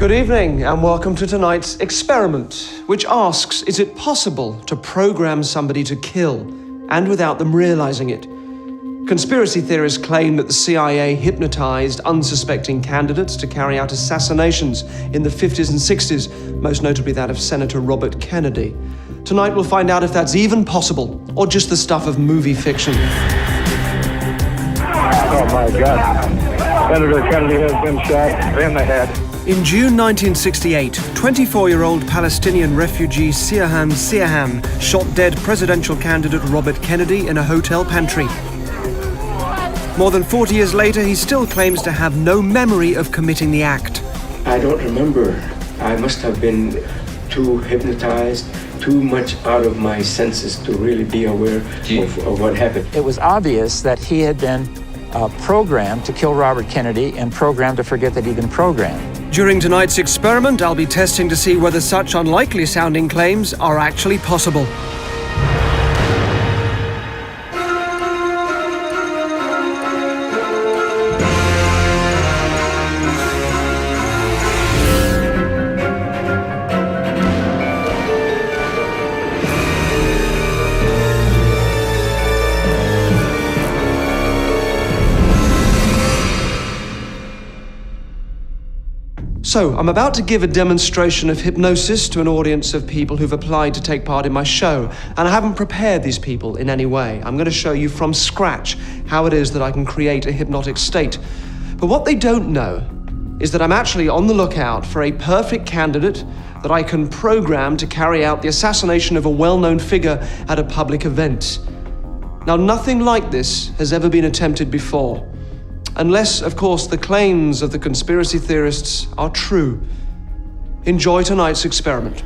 Good evening and welcome to tonight's experiment, which asks, is it possible to program somebody to kill and without them realizing it? Conspiracy theorists claim that the CIA hypnotized unsuspecting candidates to carry out assassinations in the 50s and 60s, most notably that of Senator Robert Kennedy. Tonight we'll find out if that's even possible or just the stuff of movie fiction. Oh my God. Senator Kennedy has been shot in the head. In June 1968, 24-year-old Palestinian refugee Sirhan shot dead presidential candidate Robert Kennedy in a hotel pantry. More than 40 years later, he still claims to have no memory of committing the act. I don't remember. I must have been too hypnotized, too much out of my senses to really be aware of what happened. It was obvious that he had been programmed to kill Robert Kennedy and programmed to forget that he'd been programmed. During tonight's experiment, I'll be testing to see whether such unlikely-sounding claims are actually possible. So, I'm about to give a demonstration of hypnosis to an audience of people who've applied to take part in my show, and I haven't prepared these people in any way. I'm going to show you from scratch how it is that I can create a hypnotic state. But what they don't know is that I'm actually on the lookout for a perfect candidate that I can program to carry out the assassination of a well-known figure at a public event. Now, nothing like this has ever been attempted before. Unless, of course, the claims of the conspiracy theorists are true. Enjoy tonight's experiment.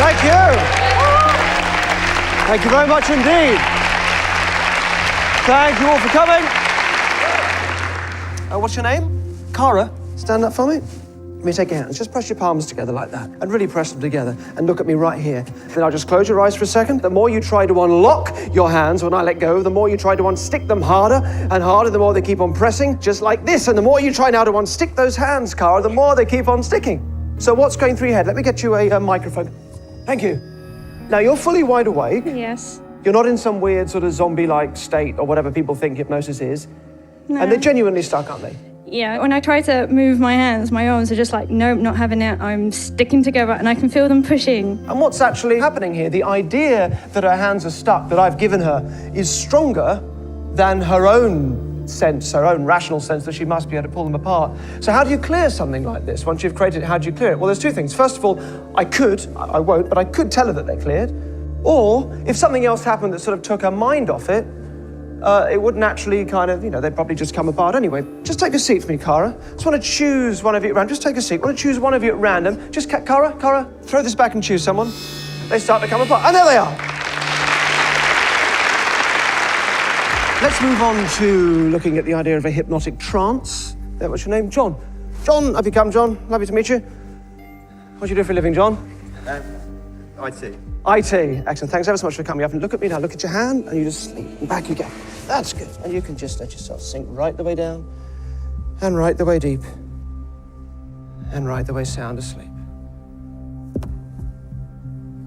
Thank you. Thank you very much indeed. Thank you all for coming. What's your name? Cara. Stand up for me. Let me take your hands. Just press your palms together like that. And really press them together. And look at me right here. Then I'll just close your eyes for a second. The more you try to unlock your hands when I let go, the more you try to unstick them harder and harder, the more they keep on pressing, just like this. And the more you try now to unstick those hands, Cara, the more they keep on sticking. So what's going through your head? Let me get you a microphone. Thank you. Now, you're fully wide awake. Yes. You're not in some weird sort of zombie-like state or whatever people think hypnosis is. No. And they're genuinely stuck, aren't they? Yeah, when I try to move my hands, my arms are just like, nope, not having it. I'm sticking together and I can feel them pushing. And what's actually happening here, the idea that her hands are stuck, that I've given her, is stronger than her own sense, her own rational sense that she must be able to pull them apart. So how do you clear something like this? Once you've created it, how do you clear it? Well, there's two things. First of all, I won't, but I could tell her that they're cleared. Or if something else happened that sort of took her mind off it, it wouldn't actually kind of, they'd probably just come apart anyway. Just take a seat for me, Cara. Just want to choose one of you at random. Just take a seat. Want to choose one of you at random. Just, Cara, throw this back and choose someone. They start to come apart. And there they are. Let's move on to looking at the idea of a hypnotic trance. What's your name? John. John, up you come, John. Lovely to meet you. What do you do for a living, John? IT. IT. Excellent. Thanks ever so much for coming up. And look at me now. Look at your hand, and you just sleep. And back you go. That's good. And you can just let yourself sink right the way down, and right the way deep, and right the way sound asleep.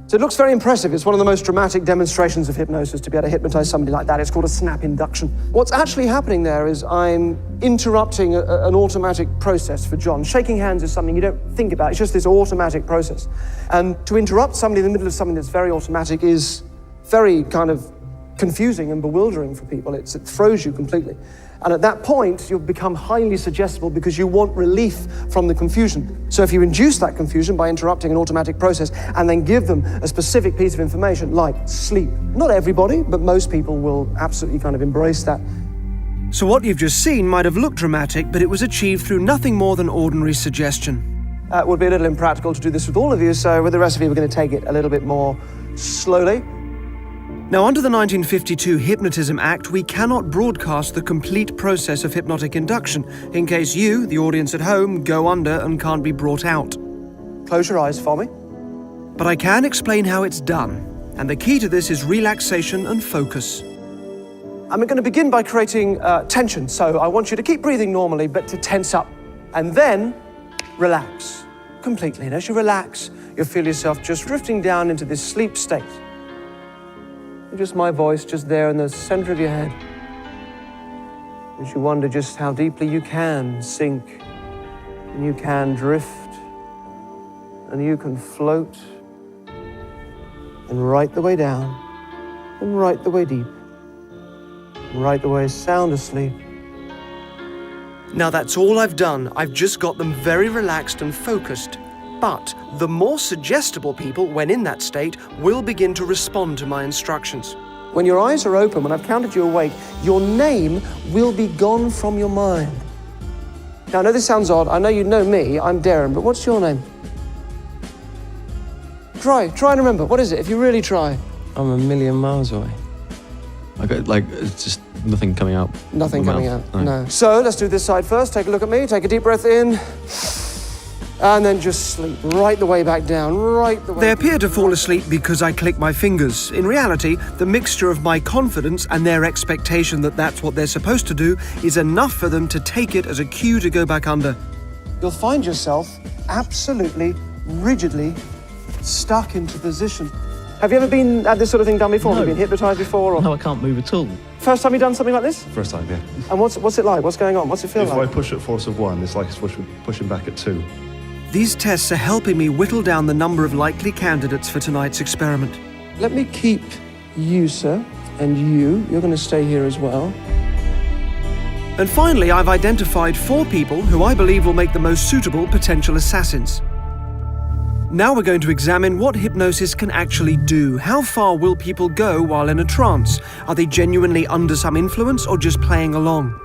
So it looks very impressive. It's one of the most dramatic demonstrations of hypnosis to be able to hypnotize somebody like that. It's called a snap induction. What's actually happening there is I'm interrupting an automatic process for John. Shaking hands is something you don't think about. It's just this automatic process. And to interrupt somebody in the middle of something that's very automatic is very kind of confusing and bewildering for people. It throws you completely. And at that point, you'll become highly suggestible because you want relief from the confusion. So if you induce that confusion by interrupting an automatic process and then give them a specific piece of information like sleep, not everybody, but most people will absolutely kind of embrace that. So what you've just seen might have looked dramatic, but it was achieved through nothing more than ordinary suggestion. It would be a little impractical to do this with all of you, so with the rest of you, we're going to take it a little bit more slowly. Now, under the 1952 Hypnotism Act, we cannot broadcast the complete process of hypnotic induction in case you, the audience at home, go under and can't be brought out. Close your eyes for me. But I can explain how it's done, and the key to this is relaxation and focus. I'm going to begin by creating tension, so I want you to keep breathing normally, but to tense up. And then relax completely. And as you relax, you'll feel yourself just drifting down into this sleep state. And just my voice just there in the center of your head. As you wonder just how deeply you can sink, and you can drift, and you can float, and right the way down, and right the way deep, and right the way sound asleep. Now that's all I've done. I've just got them very relaxed and focused. But the more suggestible people, when in that state, will begin to respond to my instructions. When your eyes are open, when I've counted you awake, your name will be gone from your mind. Now, I know this sounds odd. I know you know me. I'm Derren, but what's your name? Try and remember. What is it, if you really try? I'm a million miles away. It's just nothing coming out. Nothing coming out, no. So, let's do this side first. Take a look at me. Take a deep breath in. And then just sleep right the way back down, right the way. They appear to fall asleep because I click my fingers. In reality, the mixture of my confidence and their expectation that that's what they're supposed to do is enough for them to take it as a cue to go back under. You'll find yourself absolutely, rigidly stuck into position. Have you ever had this sort of thing done before? No. Have you been hypnotized before? Or? No, I can't move at all. First time you've done something like this? First time, yeah. And what's it like? What's going on? What's it feel If like? I push at force of 1, it's like pushing back at 2. These tests are helping me whittle down the number of likely candidates for tonight's experiment. Let me keep you, sir, and you. You're going to stay here as well. And finally, I've identified 4 people who I believe will make the most suitable potential assassins. Now we're going to examine what hypnosis can actually do. How far will people go while in a trance? Are they genuinely under some influence or just playing along?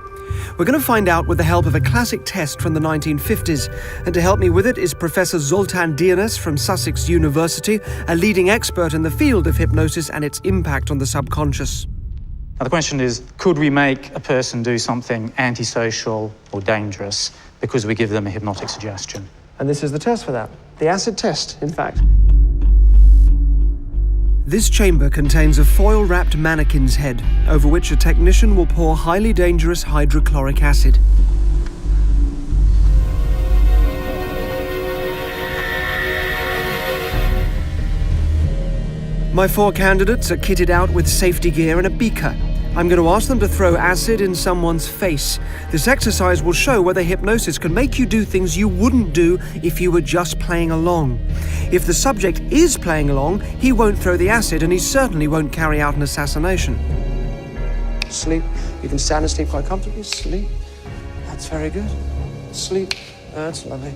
We're going to find out with the help of a classic test from the 1950s. And to help me with it is Professor Zoltan Dianes from Sussex University, a leading expert in the field of hypnosis and its impact on the subconscious. Now the question is, could we make a person do something antisocial or dangerous because we give them a hypnotic suggestion? And this is the test for that. The acid test, in fact. This chamber contains a foil-wrapped mannequin's head, over which a technician will pour highly dangerous hydrochloric acid. My 4 candidates are kitted out with safety gear and a beaker. I'm going to ask them to throw acid in someone's face. This exercise will show whether hypnosis can make you do things you wouldn't do if you were just playing along. If the subject is playing along, he won't throw the acid and he certainly won't carry out an assassination. Sleep. You can stand and sleep quite comfortably. Sleep. That's very good. Sleep. That's lovely.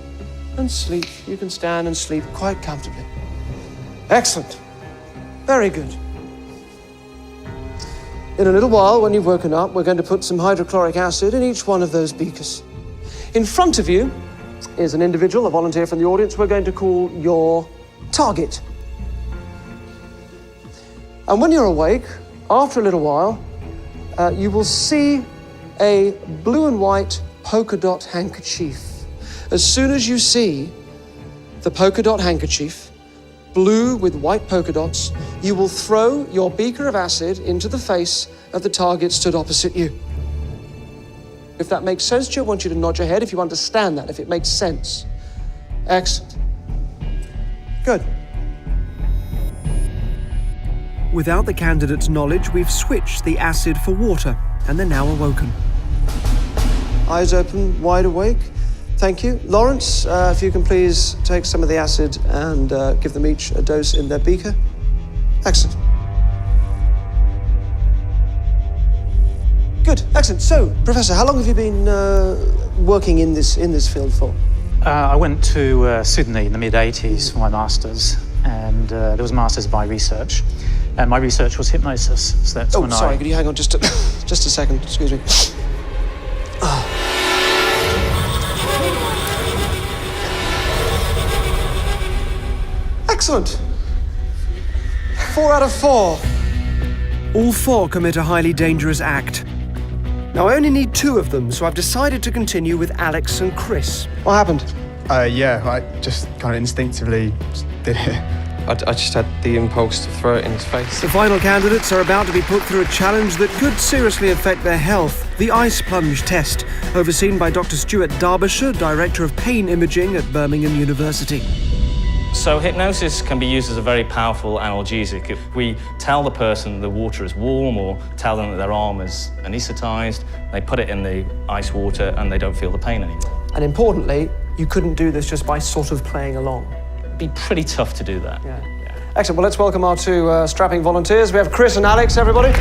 And sleep. You can stand and sleep quite comfortably. Excellent. Very good. In a little while, when you've woken up, we're going to put some hydrochloric acid in each one of those beakers. In front of you is an individual, a volunteer from the audience, we're going to call your target. And when you're awake, after a little while, you will see a blue and white polka dot handkerchief. As soon as you see the polka dot handkerchief, blue with white polka dots, you will throw your beaker of acid into the face of the target stood opposite you. If that makes sense to you, I want you to nod your head if you understand that, if it makes sense. Excellent. Good. Without the candidate's knowledge, we've switched the acid for water, and they're now awoken. Eyes open, wide awake. Thank you. Laurence, if you can please take some of the acid and give them each a dose in their beaker. Excellent. Good, excellent. So, Professor, how long have you been working in this field for? I went to Sydney in the mid-80s for my master's, and there was master's by research. And my research was hypnosis, so that's when sorry, could you hang on just a second, excuse me. Excellent. 4 out of 4. All 4 commit a highly dangerous act. Now, I only need 2 of them, so I've decided to continue with Alex and Chris. What happened? Yeah, I just kind of instinctively did it. I just had the impulse to throw it in his face. The final candidates are about to be put through a challenge that could seriously affect their health. The ice plunge test, overseen by Dr. Stuart Derbyshire, Director of Pain Imaging at Birmingham University. So hypnosis can be used as a very powerful analgesic. If we tell the person the water is warm or tell them that their arm is anaesthetized, they put it in the ice water and they don't feel the pain anymore. And importantly, you couldn't do this just by sort of playing along. It'd be pretty tough to do that. Yeah. Excellent. Well, let's welcome our two strapping volunteers. We have Chris and Alex, everybody.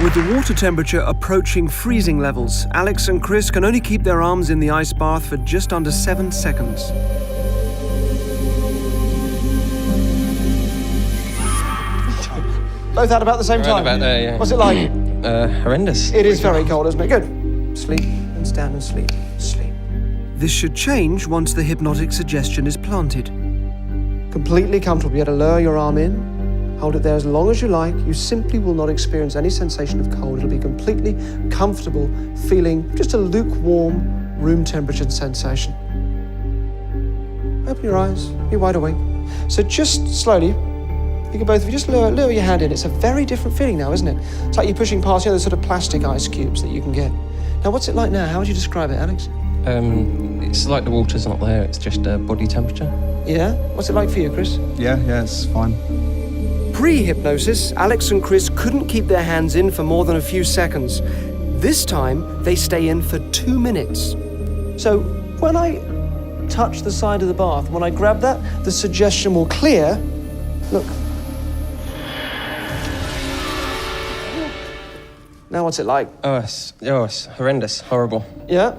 With the water temperature approaching freezing levels, Alex and Chris can only keep their arms in the ice bath for just under 7 seconds. Both out about the same time? About there, yeah. What's it like? Horrendous. It is very cold, isn't it? Good. Sleep and stand and sleep. Sleep. This should change once the hypnotic suggestion is planted. Completely comfortable. You have to lower your arm in. Hold it there as long as you like. You simply will not experience any sensation of cold. It'll be completely comfortable, feeling just a lukewarm, room temperature sensation. Open your eyes. Be wide awake. So just slowly, you can both of you just lower your hand in. It's a very different feeling now, isn't it? It's like you're pushing past, those sort of plastic ice cubes that you can get. Now, what's it like now? How would you describe it, Alex? It's like the water's not there. It's just body temperature. Yeah? What's it like for you, Chris? Yeah, it's fine. Pre-hypnosis, Alex and Chris couldn't keep their hands in for more than a few seconds. This time, they stay in for 2 minutes. So when I touch the side of the bath, when I grab that, the suggestion will clear. Look. Now what's it like? Oh, it's horrendous, horrible. Yeah?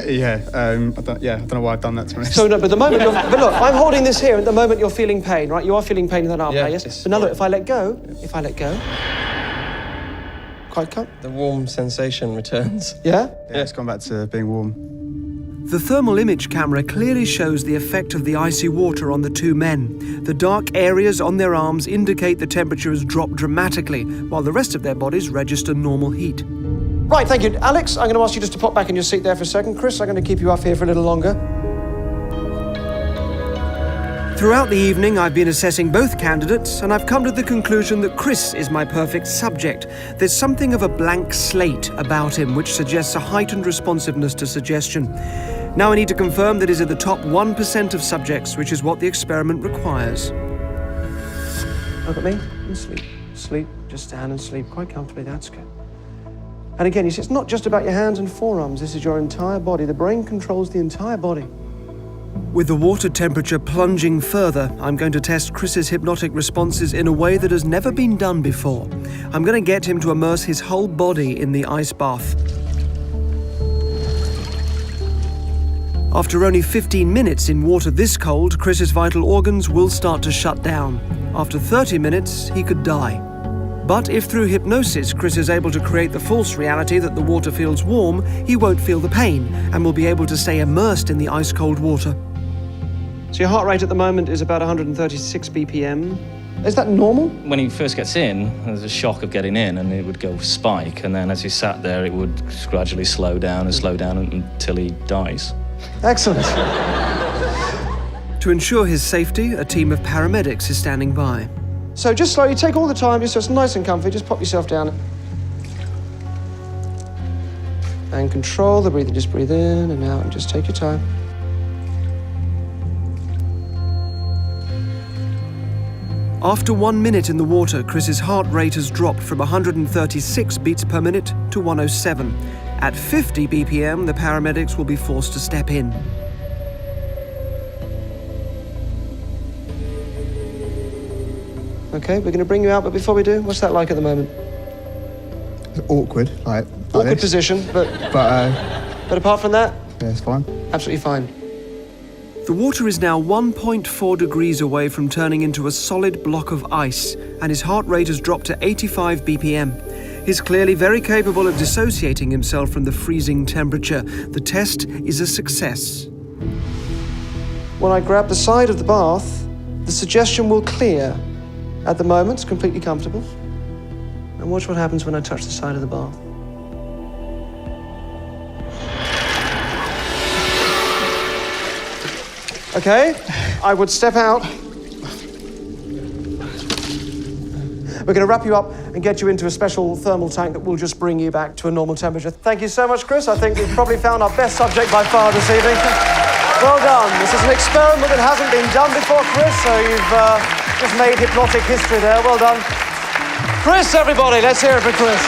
Yeah, I don't know why I've done that, to be honest. So no, but the moment but look, I'm holding this here, and at the moment you're feeling pain, right? You are feeling pain in that arm now, yes? But now look, if I let go, quite calm. The warm sensation returns. Yeah? Yeah, it's gone back to being warm. The thermal image camera clearly shows the effect of the icy water on the two men. The dark areas on their arms indicate the temperature has dropped dramatically, while the rest of their bodies register normal heat. Right, thank you. Alex, I'm going to ask you just to pop back in your seat there for a second. Chris, I'm going to keep you up here for a little longer. Throughout the evening, I've been assessing both candidates, and I've come to the conclusion that Chris is my perfect subject. There's something of a blank slate about him, which suggests a heightened responsiveness to suggestion. Now I need to confirm that he's in the top 1% of subjects, which is what the experiment requires. Look at me and sleep. Sleep, just stand and sleep quite comfortably, that's good. And again, you see, it's not just about your hands and forearms, this is your entire body. The brain controls the entire body. With the water temperature plunging further, I'm going to test Chris's hypnotic responses in a way that has never been done before. I'm going to get him to immerse his whole body in the ice bath. After only 15 minutes in water this cold, Chris's vital organs will start to shut down. After 30 minutes, he could die. But if through hypnosis Chris is able to create the false reality that the water feels warm, he won't feel the pain and will be able to stay immersed in the ice-cold water. So your heart rate at the moment is about 136 BPM. Is that normal? When he first gets in, there's a shock of getting in and it would go spike, and then as he sat there, it would gradually slow down until he dies. Excellent. To ensure his safety, a team of paramedics is standing by. So just slowly, take all the time, just so it's nice and comfy, just pop yourself down. And control the breathing, just breathe in and out and just take your time. After 1 minute in the water, Chris's heart rate has dropped from 136 beats per minute to 107. At 50 BPM, the paramedics will be forced to step in. Okay, we're going to bring you out, but before we do, what's that like at the moment? It's awkward, like Awkward this. position, but apart from that? Yeah, it's fine. Absolutely fine. The water is now 1.4 degrees away from turning into a solid block of ice, and his heart rate has dropped to 85 BPM. He's clearly very capable of dissociating himself from the freezing temperature. The test is a success. When I grab the side of the bath, the suggestion will clear. At the moment, it's completely comfortable. And watch what happens when I touch the side of the bath. Okay, I would step out. We're going to wrap you up and get you into a special thermal tank that will just bring you back to a normal temperature. Thank you so much, Chris. I think we've probably found our best subject by far this evening. Well done. This is an experiment that hasn't been done before, Chris, so you've just made hypnotic history there. Well done. Chris, everybody, let's hear it for Chris.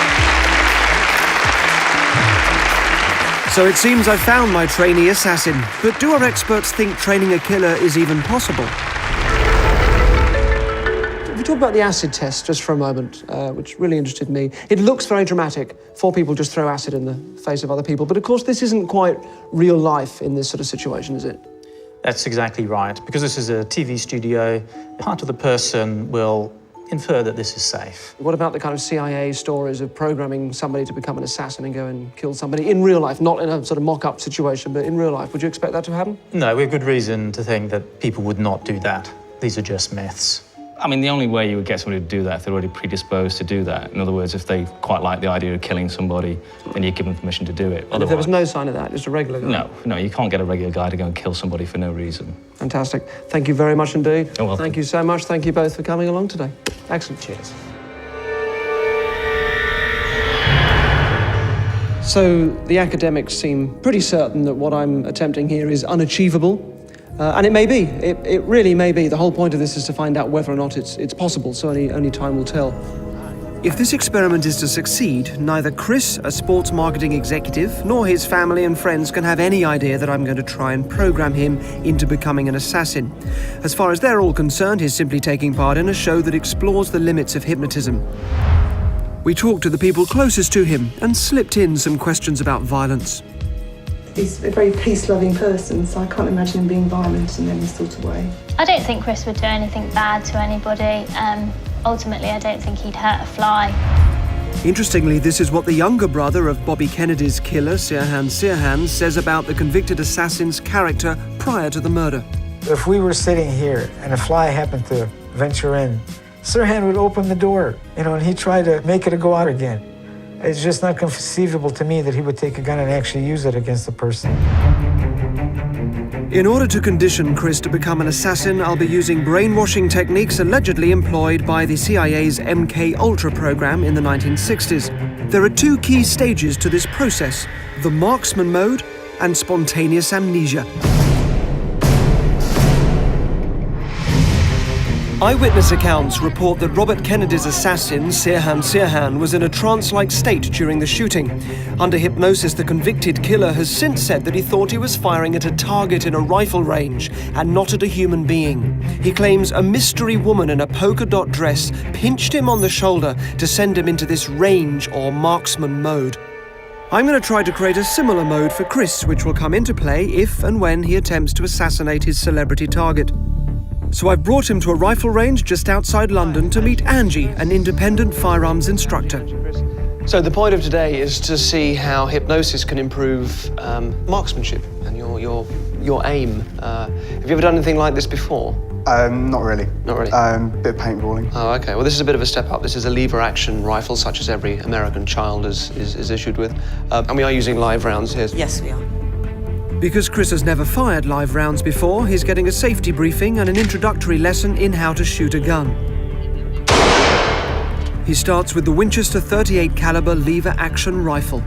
So it seems I found my trainee assassin, but do our experts think training a killer is even possible? We talk about the acid test just for a moment, which really interested me. It looks very dramatic. 4 people just throw acid in the face of other people, but of course this isn't quite real life in this sort of situation, is it? That's exactly right. Because this is a TV studio, part of the person will infer that this is safe. What about the kind of CIA stories of programming somebody to become an assassin and go and kill somebody in real life, not in a sort of mock-up situation, but in real life? Would you expect that to happen? No, we have good reason to think that people would not do that. These are just myths. I mean, the only way you would get somebody to do that if they're already predisposed to do that. In other words, if they quite like the idea of killing somebody, then you give them permission to do it. And if there was no sign of that, just a regular guy? No, you can't get a regular guy to go and kill somebody for no reason. Fantastic. Thank you very much indeed. You're welcome. Thank you so much. Thank you both for coming along today. Excellent. Cheers. So the academics seem pretty certain that what I'm attempting here is unachievable. And it may be. It really may be. The whole point of this is to find out whether or not it's possible, so only time will tell. If this experiment is to succeed, neither Chris, a sports marketing executive, nor his family and friends can have any idea that I'm going to try and program him into becoming an assassin. As far as they're all concerned, he's simply taking part in a show that explores the limits of hypnotism. We talked to the people closest to him and slipped in some questions about violence. He's a very peace-loving person, so I can't imagine him being violent in any sort of way. I don't think Chris would do anything bad to anybody. Ultimately, I don't think he'd hurt a fly. Interestingly, this is what the younger brother of Bobby Kennedy's killer, Sirhan, says about the convicted assassin's character prior to the murder. If we were sitting here and a fly happened to venture in, Sirhan would open the door, and he'd try to make it go out again. It's just not conceivable to me that he would take a gun and actually use it against a person. In order to condition Chris to become an assassin, I'll be using brainwashing techniques allegedly employed by the CIA's MK-Ultra program in the 1960s. There are 2 key stages to this process: the Marksman mode and spontaneous amnesia. Eyewitness accounts report that Robert Kennedy's assassin, Sirhan, was in a trance-like state during the shooting. Under hypnosis, the convicted killer has since said that he thought he was firing at a target in a rifle range and not at a human being. He claims a mystery woman in a polka dot dress pinched him on the shoulder to send him into this range or marksman mode. I'm going to try to create a similar mode for Chris, which will come into play if and when he attempts to assassinate his celebrity target. So I've brought him to a rifle range just outside London to meet Angie, an independent firearms instructor. So the point of today is to see how hypnosis can improve marksmanship and your aim. Have you ever done anything like this before? Not really. Not really? Bit of paintballing. Oh, okay. Well, this is a bit of a step up. This is a lever-action rifle, such as every American child is issued with. And we are using live rounds here. Yes, we are. Because Chris has never fired live rounds before, he's getting a safety briefing and an introductory lesson in how to shoot a gun. He starts with the Winchester .38 caliber lever-action rifle.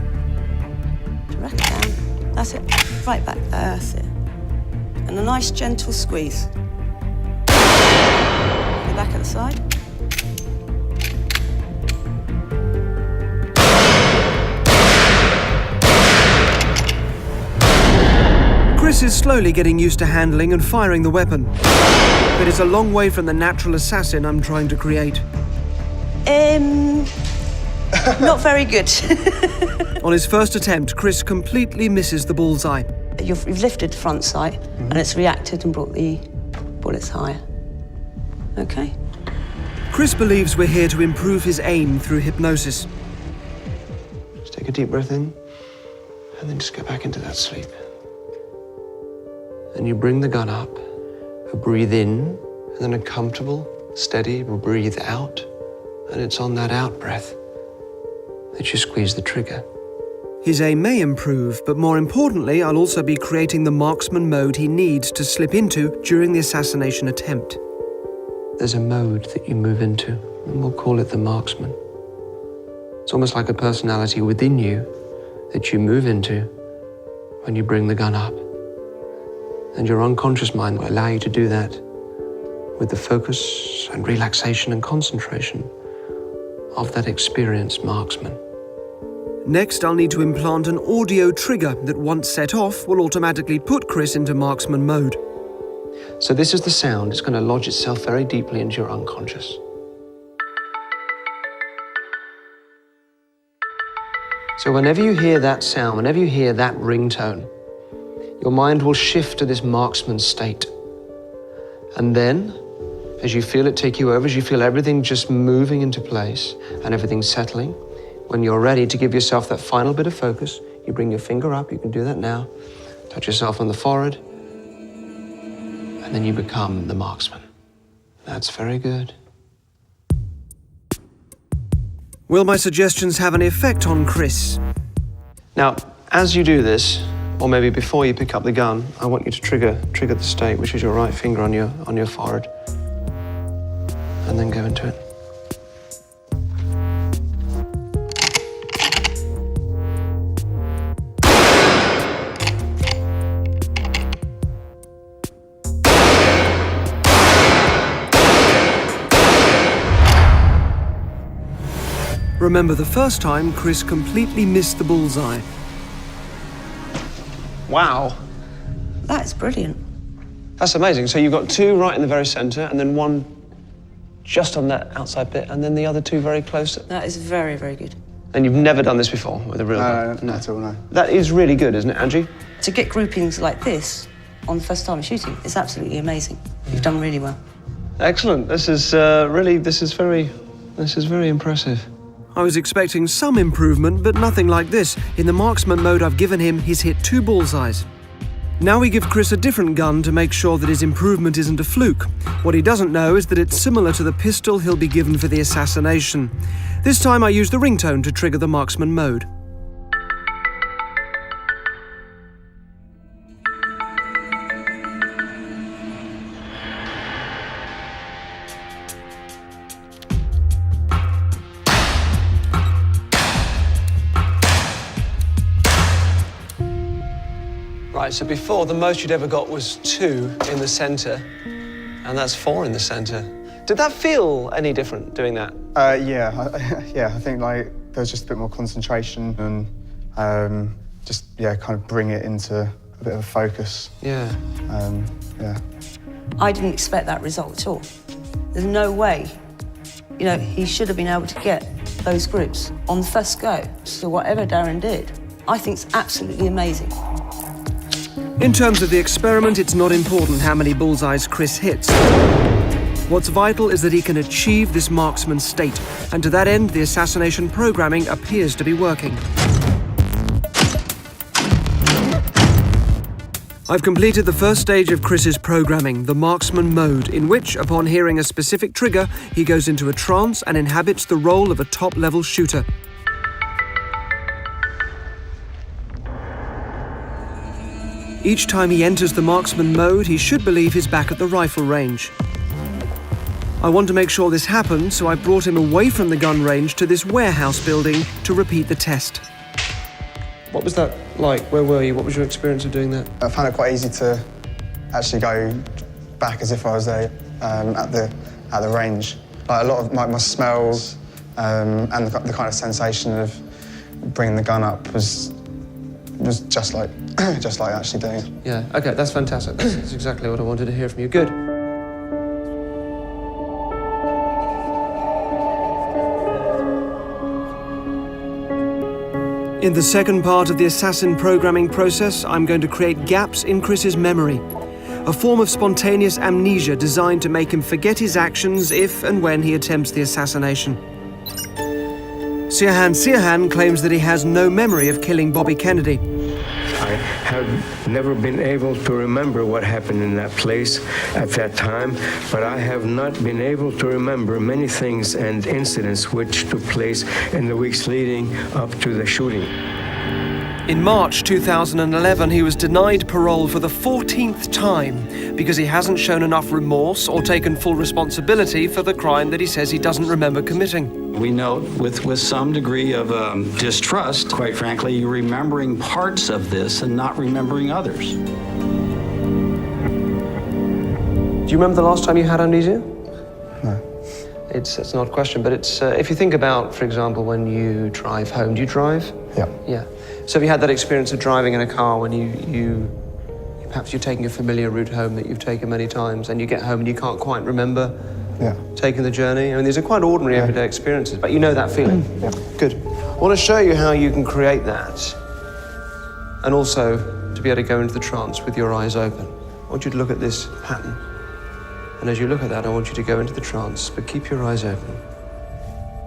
Rack it down. That's it. Right back there. That's it. And a nice gentle squeeze. Go back at the side. Chris is slowly getting used to handling and firing the weapon, but it's a long way from the natural assassin I'm trying to create. Not very good. On his first attempt, Chris completely misses the bullseye. You've lifted the front sight, and it's reacted and brought the bullets higher. Okay. Chris believes we're here to improve his aim through hypnosis. Just take a deep breath in, and then just go back into that sleep. And you bring the gun up, breathe in, and then a comfortable, steady breathe out. And it's on that out breath that you squeeze the trigger. His aim may improve, but more importantly, I'll also be creating the marksman mode he needs to slip into during the assassination attempt. There's a mode that you move into, and we'll call it the marksman. It's almost like a personality within you that you move into when you bring the gun up. And your unconscious mind will allow you to do that with the focus and relaxation and concentration of that experienced marksman. Next, I'll need to implant an audio trigger that, once set off, will automatically put Chris into marksman mode. So this is the sound. It's going to lodge itself very deeply into your unconscious. So whenever you hear that sound, whenever you hear that ringtone, your mind will shift to this marksman state. And then, as you feel it take you over, as you feel everything just moving into place and everything settling, when you're ready to give yourself that final bit of focus, you bring your finger up, you can do that now, touch yourself on the forehead, and then you become the marksman. That's very good. Will my suggestions have an effect on Chris? Now, as you do this, or maybe before you pick up the gun, I want you to trigger the state, which is your right finger on your forehead, and then go into it. Remember, the first time, Chris completely missed the bullseye. Wow. That's brilliant. That's amazing. So you've got two right in the very center, and then one just on that outside bit, and then the other two very close. That is very, very good. And you've never done this before with a real gun? No, not at all, no. That is really good, isn't it, Angie? To get groupings like this on the first time shooting is absolutely amazing. You've done really well. Excellent. This is very impressive. I was expecting some improvement, but nothing like this. In the marksman mode I've given him, he's hit 2 bullseyes. Now we give Chris a different gun to make sure that his improvement isn't a fluke. What he doesn't know is that it's similar to the pistol he'll be given for the assassination. This time I use the ringtone to trigger the marksman mode. Right, so before, the most you'd ever got was 2 in the center, and that's 4 in the center. Did that feel any different doing that? Yeah, I think like there was just a bit more concentration and just kind of bring it into a bit of a focus. Yeah. Yeah. I didn't expect that result at all. There's no way. You know, he should have been able to get those groups on the first go. So whatever Derren did, I think it's absolutely amazing. In terms of the experiment, it's not important how many bullseyes Chris hits. What's vital is that he can achieve this marksman state, and to that end, the assassination programming appears to be working. I've completed the first stage of Chris's programming, the marksman mode, in which, upon hearing a specific trigger, he goes into a trance and inhabits the role of a top-level shooter. Each time he enters the marksman mode, he should believe he's back at the rifle range. I want to make sure this happens, so I brought him away from the gun range to this warehouse building to repeat the test. What was that like? Where were you? What was your experience of doing that? I found it quite easy to actually go back as if I was there at the range. Like a lot of my smells and the kind of sensation of bringing the gun up was just like actually doing it. Yeah, okay, that's fantastic. That's exactly what I wanted to hear from you. Good. In the second part of the assassin programming process, I'm going to create gaps in Chris's memory. A form of spontaneous amnesia designed to make him forget his actions if and when he attempts the assassination. Sirhan claims that he has no memory of killing Bobby Kennedy. I have never been able to remember what happened in that place at that time, but I have not been able to remember many things and incidents which took place in the weeks leading up to the shooting. In March 2011, he was denied parole for the 14th time because he hasn't shown enough remorse or taken full responsibility for the crime that he says he doesn't remember committing. We note with some degree of distrust, quite frankly, you're remembering parts of this and not remembering others. Do you remember the last time you had amnesia? No. It's an odd question, but it's if you think about, for example, when you drive home. Do you drive? Yeah. Yeah. So have you had that experience of driving in a car when perhaps you're taking a familiar route home that you've taken many times, and you get home and you can't quite remember taking the journey? I mean, these are quite ordinary everyday experiences, but you know that feeling. Yeah. Good. I want to show you how you can create that, and also to be able to go into the trance with your eyes open. I want you to look at this pattern. And as you look at that, I want you to go into the trance, but keep your eyes open.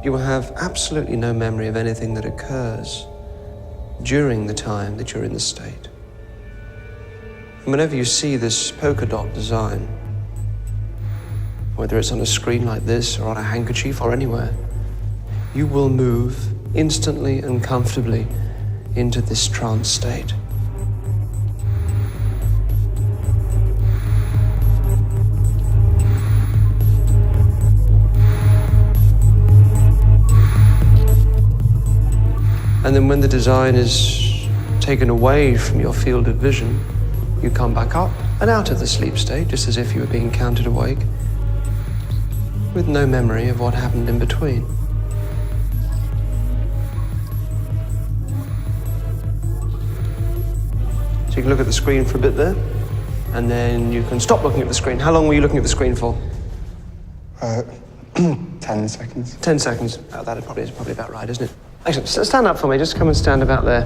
You will have absolutely no memory of anything that occurs during the time that you're in the state. And whenever you see this polka dot design, whether it's on a screen like this or on a handkerchief or anywhere, you will move instantly and comfortably into this trance state. And then when the design is taken away from your field of vision, you come back up and out of the sleep state, just as if you were being counted awake, with no memory of what happened in between. So you can look at the screen for a bit there, and then you can stop looking at the screen. How long were you looking at the screen for? 10 seconds. 10 seconds. Oh, that is probably about right, isn't it? Excellent. Stand up for me. Just come and stand about there.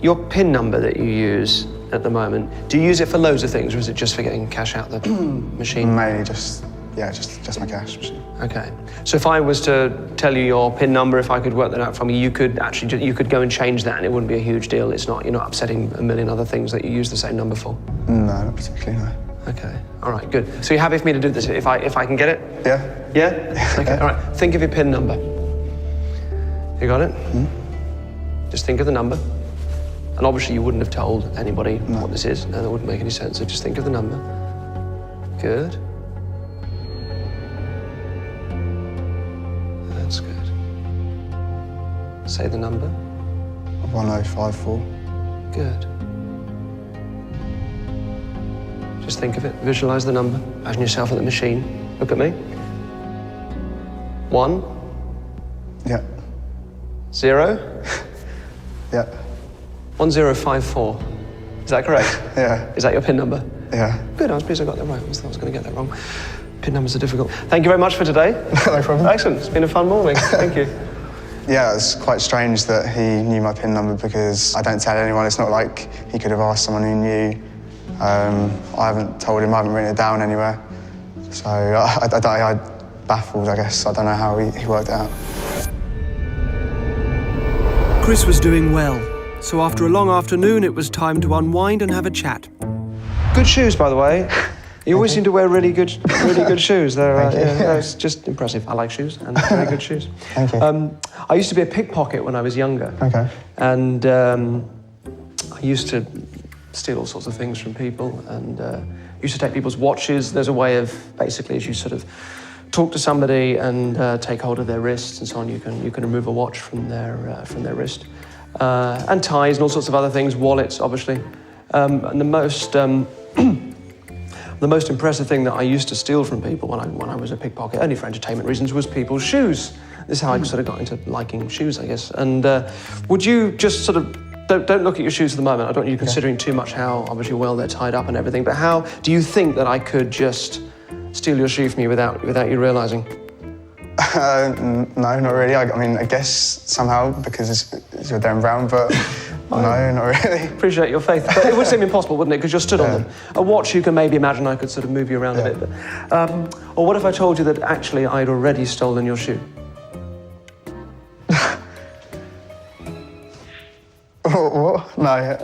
Your PIN number that you use at the moment, do you use it for loads of things, or is it just for getting cash out the machine? Mainly just my cash machine. Okay. So if I was to tell you your PIN number, if I could work that out from you, you could go and change that, and it wouldn't be a huge deal. You're not upsetting a million other things that you use the same number for. No, not particularly. No. Okay. All right. Good. So you're happy for me to do this if I can get it? Yeah. Yeah. Okay. All right. Think of your PIN number. You got it? Just think of the number. And obviously you wouldn't have told anybody what this is. No, that wouldn't make any sense. So just think of the number. Good. That's good. Say the number. 1054. Good. Just think of it. Visualize the number. Imagine yourself at the machine. Look at me. 1. Yeah. 0. Yeah. 1054. Is that correct? Yeah. Is that your PIN number? Yeah. Good, I was pleased I got that right. I thought I was going to get that wrong. PIN numbers are difficult. Thank you very much for today. No problem. Excellent. It's been a fun morning. Thank you. Yeah, it's quite strange that he knew my PIN number because I don't tell anyone. It's not like he could have asked someone who knew. I haven't told him, I haven't written it down anywhere. So I'm baffled, I guess. I don't know how he worked it out. Chris was doing well, so after a long afternoon, it was time to unwind and have a chat. Good shoes, by the way. You always seem to wear really good shoes. They're it's just impressive. I like shoes, and they're very good shoes. Thank you. I used to be a pickpocket when I was younger. Okay. And I used to steal all sorts of things from people, and used to take people's watches. There's a way of, basically, as you sort of talk to somebody and take hold of their wrists and so on, you can remove a watch from their wrist. And ties and all sorts of other things, wallets, obviously. And the most impressive thing that I used to steal from people when I was a pickpocket, only for entertainment reasons, was people's shoes. This is how I sort of got into liking shoes, I guess. And would you just sort of, don't look at your shoes at the moment. I don't want you considering too much how obviously well they're tied up and everything, but how do you think that I could just steal your shoe from you without you realising? No, not really. I mean, I guess somehow because you're Derren Brown, but no, not really. Appreciate your faith, but it would seem impossible, wouldn't it? Because you're stood on them. A watch, you can maybe imagine I could sort of move you around a bit. But, or what if I told you that actually I'd already stolen your shoe? What? No.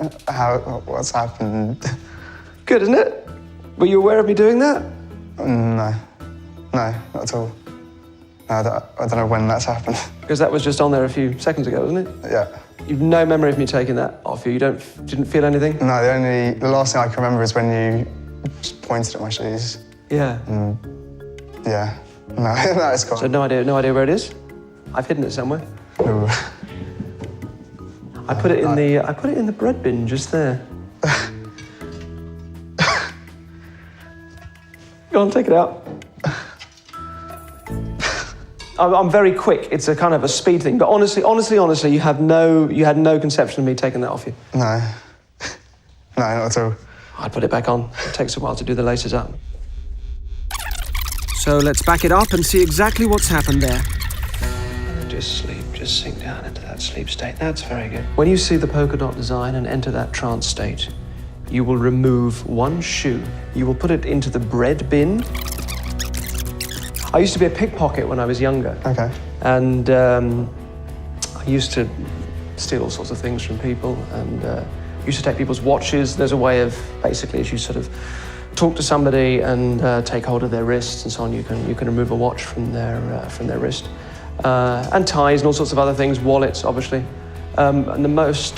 What's happened? Good, isn't it? Were you aware of me doing that? No. No, not at all. No, I don't know when that's happened. Because that was just on there a few seconds ago, wasn't it? Yeah. You've no memory of me taking that off you? You didn't feel anything? No, the last thing I can remember is when you just pointed at my shoes. Yeah. Yeah. No, no, it's gone. So no idea where it is? I've hidden it somewhere. No. I put it in the bread bin just there. Go on, take it out. I'm very quick. It's a kind of a speed thing. But honestly, you had no conception of me taking that off you. No. No, not at all. I'd put it back on. It takes a while to do the laces up. So let's back it up and see exactly what's happened there. Just sleep, just sink down into that sleep state. That's very good. When you see the polka dot design and enter that trance state, you will remove one shoe. You will put it into the bread bin. I used to be a pickpocket when I was younger. Okay. And I used to steal all sorts of things from people and used to take people's watches. There's a way of, basically, as you sort of talk to somebody and take hold of their wrists and so on, you can remove a watch from their wrist. And ties and all sorts of other things, wallets, obviously. And the most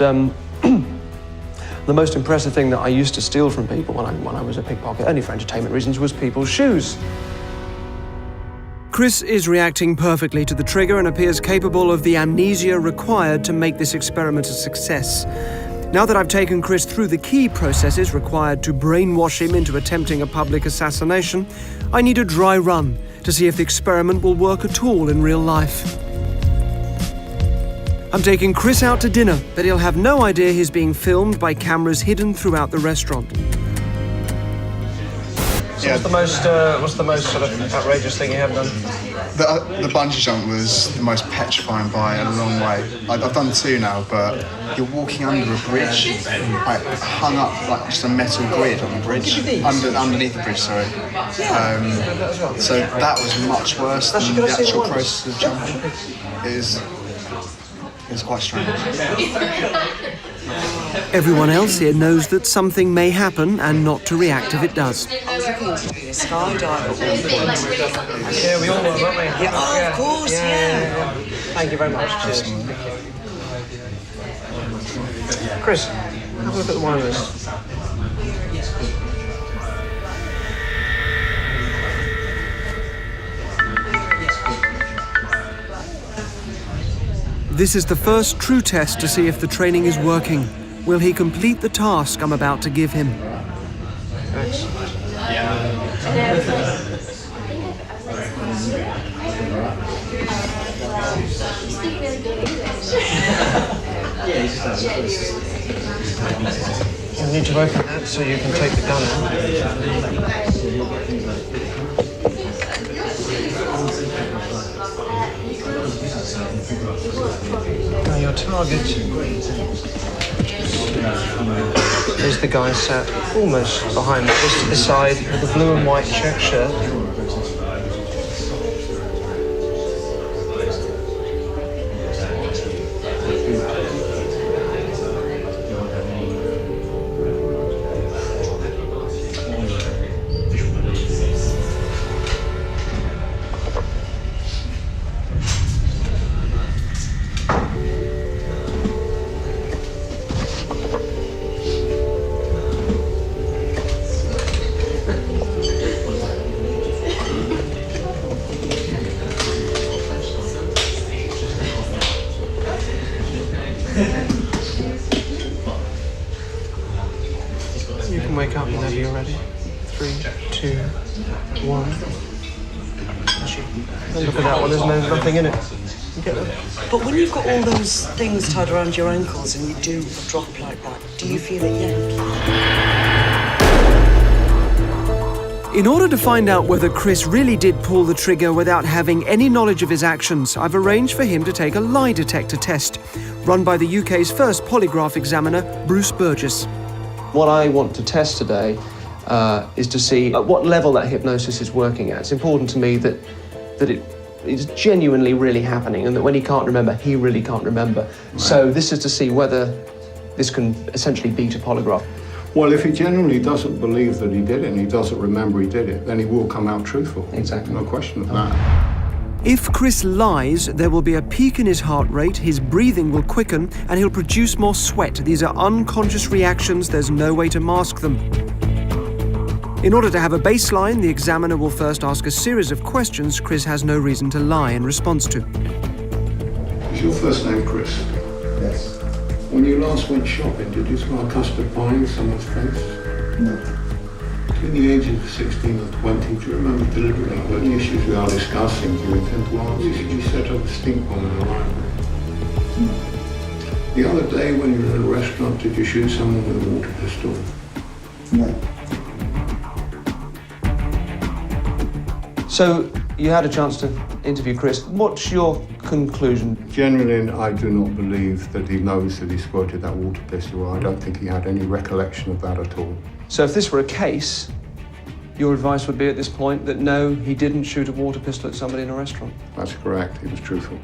impressive thing that I used to steal from people when I was a pickpocket, only for entertainment reasons, was people's shoes. Chris is reacting perfectly to the trigger and appears capable of the amnesia required to make this experiment a success. Now that I've taken Chris through the key processes required to brainwash him into attempting a public assassination, I need a dry run to see if the experiment will work at all in real life. I'm taking Chris out to dinner, but he'll have no idea he's being filmed by cameras hidden throughout the restaurant. So what's the most sort of outrageous thing you have done? The bungee jump was the most petrifying by a long way. I've done 2 now, but you're walking under a bridge. I hung up like just a metal grid on the bridge, underneath the bridge, sorry. So that was much worse than the actual process of jumping. It was quite strange. Everyone else here knows that something may happen and not to react if it does. I was looking to be a skydiver at one point. Yeah, we all were, weren't we? Yeah, oh, of course, yeah. Thank you very much. Cheers. Chris, have a look at the wine list. This is the first true test to see if the training is working. Will he complete the task I'm about to give him? Excellent. You need to open that so you can take the gun out. Now your target is the guy sat almost behind me, just to the side with the blue and white check shirt. You can wake up whenever you're ready. 3, 2, 1. And look at that one, there's nothing in it. But when you've got all those things tied around your ankles and you do a drop like that, do you feel it yank? In order to find out whether Chris really did pull the trigger without having any knowledge of his actions, I've arranged for him to take a lie detector test, run by the UK's first polygraph examiner, Bruce Burgess. What I want to test today is to see at what level that hypnosis is working at. It's important to me that it is genuinely really happening and that when he can't remember, he really can't remember. Right. So this is to see whether this can essentially beat a polygraph. Well, if he genuinely doesn't believe that he did it and he doesn't remember he did it, then he will come out truthful. Exactly. No question of that. If Chris lies, there will be a peak in his heart rate, his breathing will quicken, and he'll produce more sweat. These are unconscious reactions, there's no way to mask them. In order to have a baseline, the examiner will first ask a series of questions Chris has no reason to lie in response to. Is your first name Chris? Yes. When you last went shopping, did you smell custard pie in someone's face? No. Between the ages of 16 and 20, do you remember deliberately when the issues we are discussing, do you intend to answer? Did you set up a stink bomb in a library? The other day when you were in a restaurant, did you shoot someone with a water pistol? No. So, you had a chance to interview Chris. What's your conclusion? Generally, I do not believe that he knows that he squirted that water pistol. I don't think he had any recollection of that at all. So if this were a case, your advice would be at this point that no, he didn't shoot a water pistol at somebody in a restaurant? That's correct. He was truthful.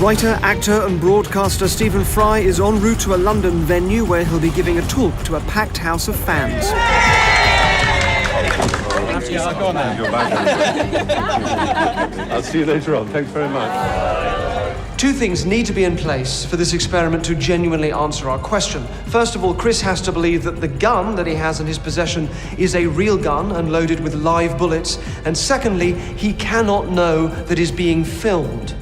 Writer, actor and broadcaster Stephen Fry is en route to a London venue where he'll be giving a talk to a packed house of fans. I'll see you later on. Thanks very much. Two things need to be in place for this experiment to genuinely answer our question. First of all, Chris has to believe that the gun that he has in his possession is a real gun and loaded with live bullets. And secondly, he cannot know that he's being filmed.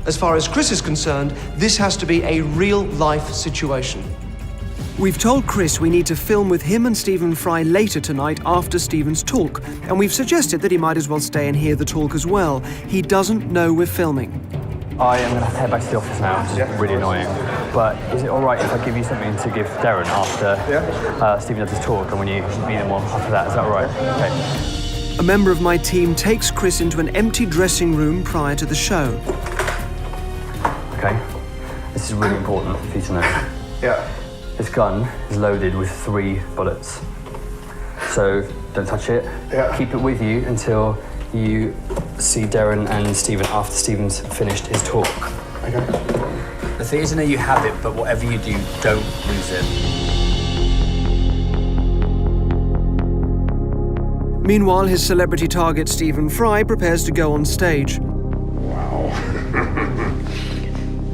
As far as Chris is concerned, this has to be a real-life situation. We've told Chris we need to film with him and Stephen Fry later tonight after Stephen's talk, and we've suggested that he might as well stay and hear the talk as well. He doesn't know we're filming. I am going to have to head back to the office now, which is really annoying. But is it all right if I give you something to give Derren after Stephen does his talk, and when you meet him on after that? Is that all right? Okay. A member of my team takes Chris into an empty dressing room prior to the show. Okay, this is really important for you to know. Yeah. This gun is loaded with 3 bullets. So don't touch it. Yeah. Keep it with you until you see Derren and Stephen after Stephen's finished his talk. Okay. The thing is, I know you have it, but whatever you do, don't lose it. Meanwhile, his celebrity target Stephen Fry prepares to go on stage.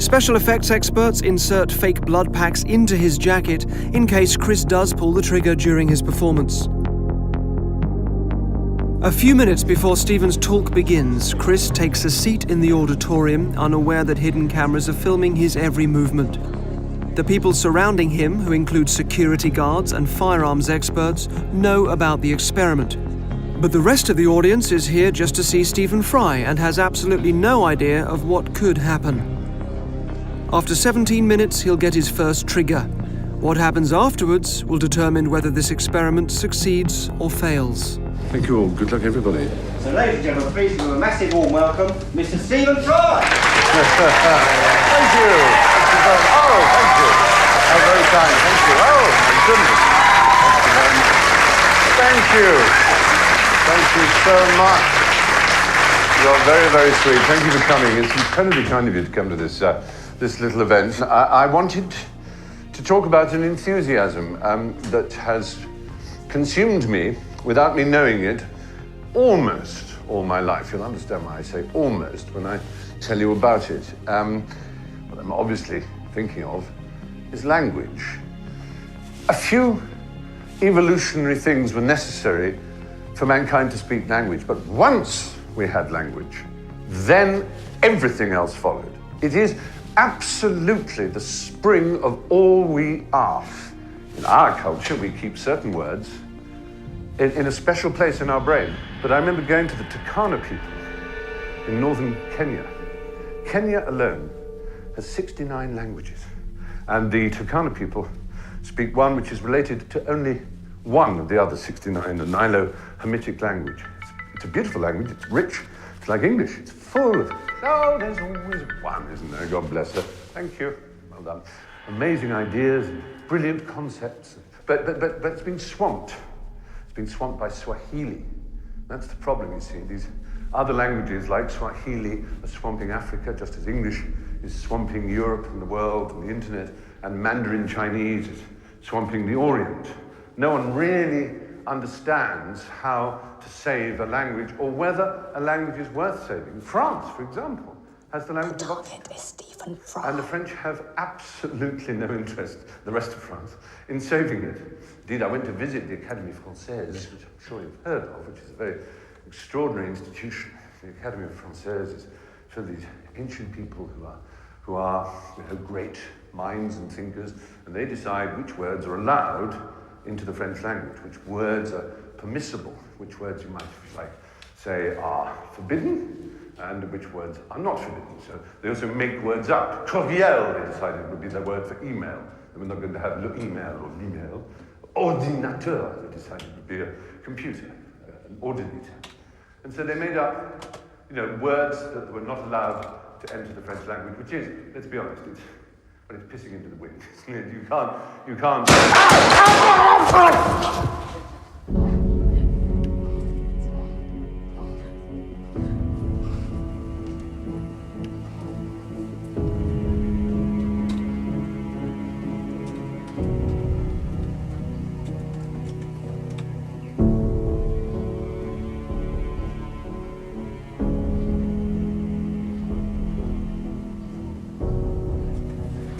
Special effects experts insert fake blood packs into his jacket in case Chris does pull the trigger during his performance. A few minutes before Stephen's talk begins, Chris takes a seat in the auditorium, unaware that hidden cameras are filming his every movement. The people surrounding him, who include security guards and firearms experts, know about the experiment. But the rest of the audience is here just to see Stephen Fry and has absolutely no idea of what could happen. After 17 minutes, he'll get his first trigger. What happens afterwards will determine whether this experiment succeeds or fails. Thank you all. Good luck, everybody. So, ladies and gentlemen, please give him a massive warm welcome, Mr. Stephen Fry. Thank you. Oh, thank you. Oh, very kind. Thank you. Oh, my goodness. Thank you very much. Thank you. Thank you so much. You're very, very sweet. Thank you for coming. It's incredibly kind of you to come to this this little event. I wanted to talk about an enthusiasm that has consumed me without me knowing it almost all my life. You'll understand why I say almost when I tell you about it. What I'm obviously thinking of is language. A few evolutionary things were necessary for mankind to speak language, but once we had language, then everything else followed. It is absolutely the spring of all we are. In our culture, we keep certain words in a special place in our brain. But I remember going to the Turkana people in northern Kenya. Kenya alone has 69 languages. And the Turkana people speak one which is related to only one of the other 69, the Nilo-Hamitic language. It's a beautiful language, it's rich, it's like English, it's full of, oh, there's always one, isn't there? God bless her. Thank you, well done. Amazing ideas, brilliant concepts, but it's been swamped. It's been swamped by Swahili. That's the problem, you see. These other languages like Swahili are swamping Africa, just as English is swamping Europe and the world and the internet, and Mandarin Chinese is swamping the Orient. No one really understands how to save a language or whether a language is worth saving. France, for example, has the language of Oxford. And the French have absolutely no interest, the rest of France, in saving it. Indeed, I went to visit the Académie Française, which I'm sure you've heard of, which is a very extraordinary institution. The Académie Française is filled with these ancient people who are great minds and thinkers, and they decide which words are allowed into the French language, which words are permissible, which words you might, if you like, say are forbidden, and which words are not forbidden. So they also make words up. Courriel, they decided, would be the word for email. They were not going to have l'email or l'email. Ordinateur, they decided, would be a computer, an ordinateur. And so they made up, words that were not allowed to enter the French language, which is, let's be honest, it's pissing into the wind. You can't.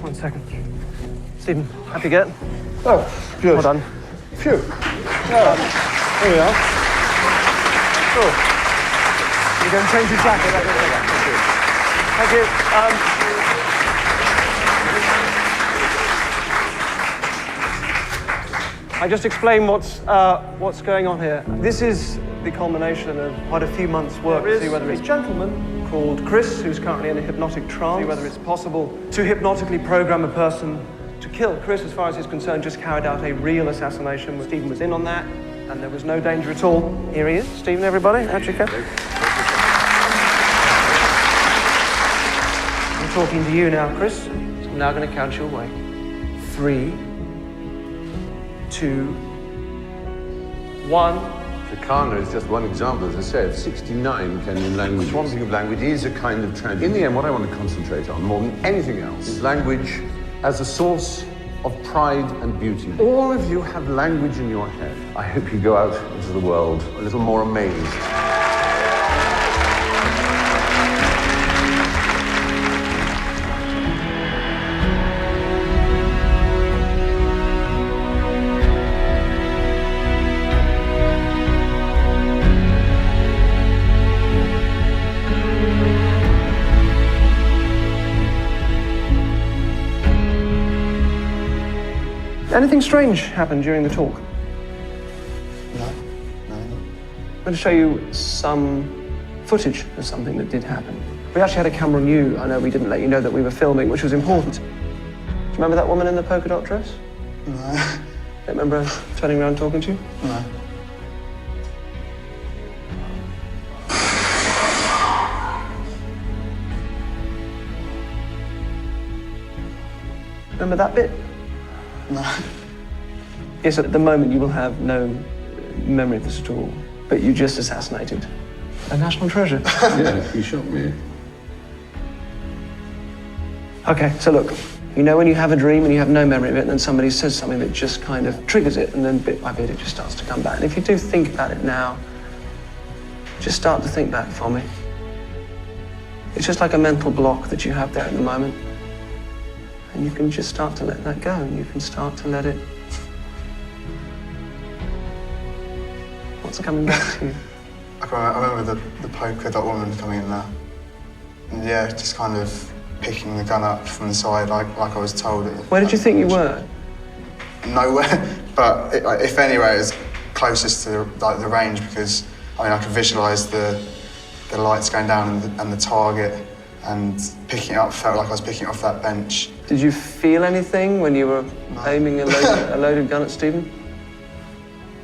One second. Stephen, happy get? Oh, good. Well done. Phew. Here we are. Cool. You're going to change your jacket. Thank you. I just explain what's going on here. This is the culmination of quite a few months' work to see whether it's a gentleman called Chris, who's currently in a hypnotic trance, see whether it's possible to hypnotically program a person to kill. Chris, as far as he's concerned, just carried out a real assassination. Stephen was in on that, and there was no danger at all. Here he is. Stephen, everybody, out you come. I'm talking to you now, Chris. So I'm now going to count you away. 3, 2, 1. Takana is just one example, as I say, of 69 Kenyan languages. Swamping of language is a kind of tragedy. In the end, what I want to concentrate on, more than anything else, is language as a source of pride and beauty. All of you have language in your head. I hope you go out into the world a little more amazed. Anything strange happened during the talk? No. I'm going to show you some footage of something that did happen. We actually had a camera on you. I know we didn't let you know that we were filming, which was important. Do you remember that woman in the polka dot dress? No. Don't remember her turning around talking to you? No. Remember that bit? No. Yes, at the moment you will have no memory of this at all, but you just assassinated a national treasure. Yeah, he shot me. Okay, so look, you know when you have a dream and you have no memory of it, and then somebody says something that just kind of triggers it, and then bit by bit it just starts to come back. And if you do think about it now, just start to think back for me. It's just like a mental block that you have there at the moment. And you can just start to let that go, and you can start to let it... What's coming back to you? I remember the polka dot woman coming in there. And yeah, just kind of picking the gun up from the side like I was told. Where did you think you were? Nowhere, but if anywhere, it was closest to the range, because I could visualise the lights going down and the target, and picking it up felt like I was picking it off that bench. Did you feel anything when you were aiming a loaded gun at Stephen?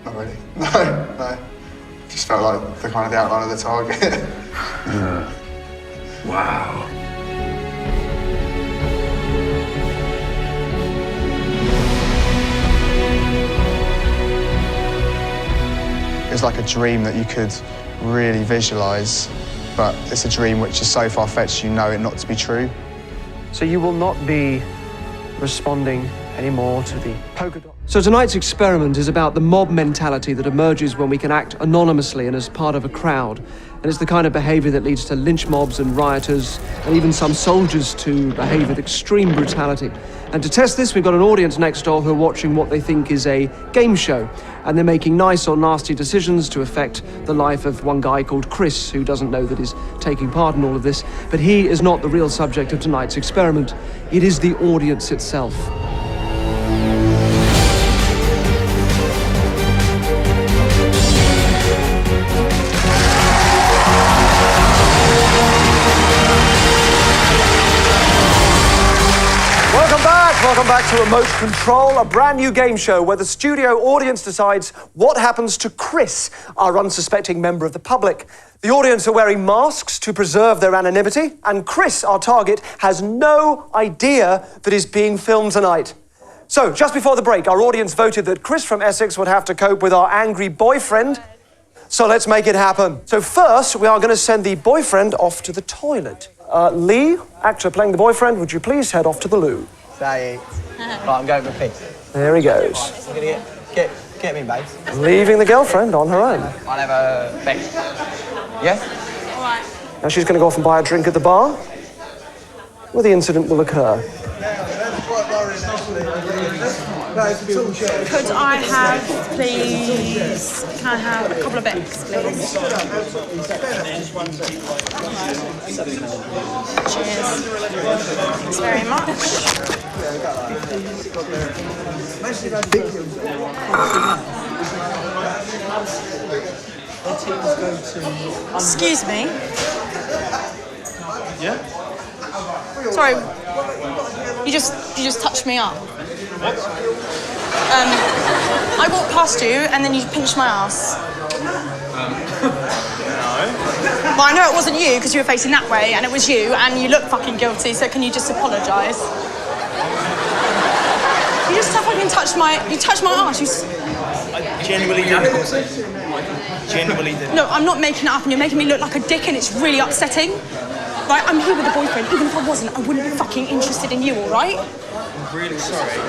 Not really. No. Just felt like the outline of the target. Wow. It was like a dream that you could really visualise, but it's a dream which is so far-fetched you know it not to be true. So you will not be responding anymore to the polka dot. So tonight's experiment is about the mob mentality that emerges when we can act anonymously and as part of a crowd. And it's the kind of behavior that leads to lynch mobs and rioters, and even some soldiers to behave with extreme brutality. And to test this, we've got an audience next door who are watching what they think is a game show. And they're making nice or nasty decisions to affect the life of one guy called Chris, who doesn't know that he's taking part in all of this. But he is not the real subject of tonight's experiment. It is the audience itself. Welcome back to Remote Control, a brand new game show where the studio audience decides what happens to Chris, our unsuspecting member of the public. The audience are wearing masks to preserve their anonymity, and Chris, our target, has no idea that he's being filmed tonight. So, just before the break, our audience voted that Chris from Essex would have to cope with our angry boyfriend. So let's make it happen. So first, we are going to send the boyfriend off to the toilet. Lee, actor playing the boyfriend, would you please head off to the loo? Say it. Right, I'm going for a piss. There he goes. I'm going to get me, babes. Leaving the girlfriend on her own. I'll have a piss. Yeah? All right. Now she's going to go off and buy a drink at the bar, where the incident will occur. Could I have, please, can I have a couple of Becks, please? Cheers. Thanks very much. Excuse me? Yeah? Sorry, you just touched me up. What? I walked past you and then you pinched my ass. No. Well, I know it wasn't you because you were facing that way and it was you and you look fucking guilty, so can you just apologise? You just fucking touched my ass. I genuinely didn't. Genuinely didn't. No, I'm not making it up and you're making me look like a dick and it's really upsetting. Right, I'm here with a boyfriend. Even if I wasn't, I wouldn't be fucking interested in you, all right? I'm really sorry.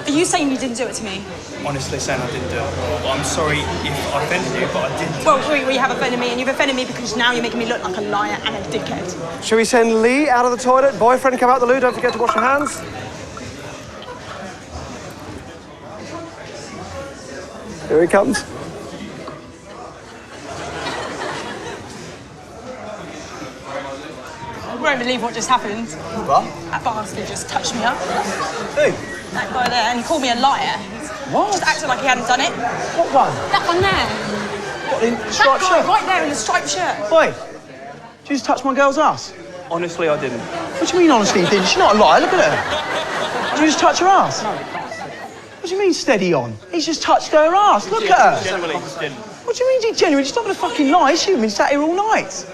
Are you saying you didn't do it to me? Honestly saying I didn't do it. Well, I'm sorry if I offended you, but I didn't. Well, you have offended me, and you've offended me because now you're making me look like a liar and a dickhead. Shall we send Lee out of the toilet? Boyfriend, come out the loo. Don't forget to wash your hands. Here he comes. You won't believe what just happened. What? That bastard just touched me up. Who? That guy there, and he called me a liar. What? Just acted like he hadn't done it. What one? That one there. What, in That striped guy shirt? right there in the striped shirt. Oi, did you just touch my girl's ass? Honestly, I didn't. What do you mean, honestly, you didn't? She's not a liar, look at her. Did you just touch her ass? No. What do you mean, steady on? He's just touched her ass, look at her. Genuinely didn't. What do you mean, genuinely? She's not going to fucking lie, is she? You've been sat here all night.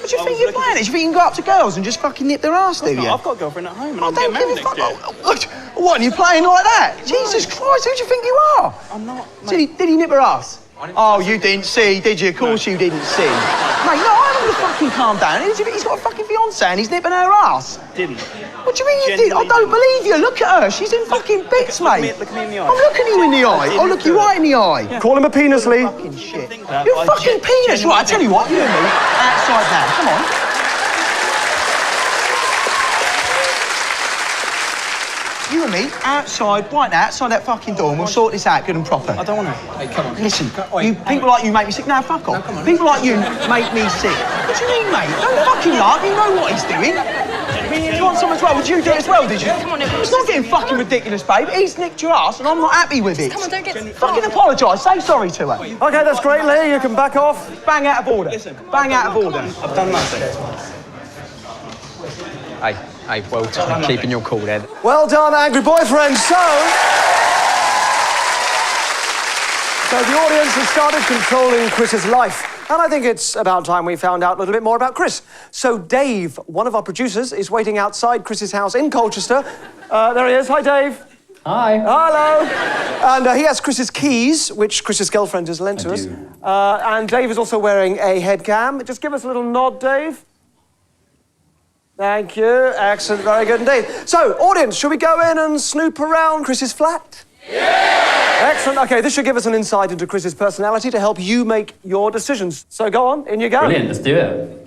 What do you think you're playing? Do you think you can go up to girls and just fucking nip their ass, do you? I've got a girlfriend at home and I I'm don't getting give married a next fuck. year. What, are you playing like that? Jesus Christ, who do you think you are? I'm not, Did he nip her ass? Oh, you didn't see, did you? Of course you didn't see. Mate, no, I'm going to fucking calm down. He's got a fucking fiancé and he's nipping her ass. Didn't. What do you mean you did? I don't believe you. Look at her. She's in fucking bits, mate. Look at me in the eye. I'm looking you in the eye. I'll look you right in the eye. Yeah. Call him a penis, Lee. Fucking shit. You're a fucking penis. Right, I tell you what, you and me, outside now. Come on. You and me, outside, right now, outside that fucking door, and we'll sort this out good and proper. I don't want to. Hey, come on. Listen, people like you make me sick. No, fuck off. People like you make me sick. What do you mean, mate? Don't fucking laugh. You know what he's doing. You want something as well? Would you do it as well, did you? Come on, It's not getting fucking ridiculous, babe. He's nicked your ass, and I'm not happy with it. Come on, don't get... Fucking apologise. Say sorry to her. Okay, that's great, Lee. You can back off. Bang out of order. Bang out of order. I've done nothing. Hey, well done, keeping your cool then. Well done, angry boyfriend. So the audience has started controlling Chris's life. And I think it's about time we found out a little bit more about Chris. So Dave, one of our producers, is waiting outside Chris's house in Colchester. There he is. Hi, Dave. Hi. Hello. And he has Chris's keys, which Chris's girlfriend has lent to us. And Dave is also wearing a head cam. Just give us a little nod, Dave. Thank you. Excellent. Very good indeed. So, audience, shall we go in and snoop around Chris's flat? Yeah! Excellent. OK, this should give us an insight into Chris's personality to help you make your decisions. So go on, in you go. Brilliant, let's do it.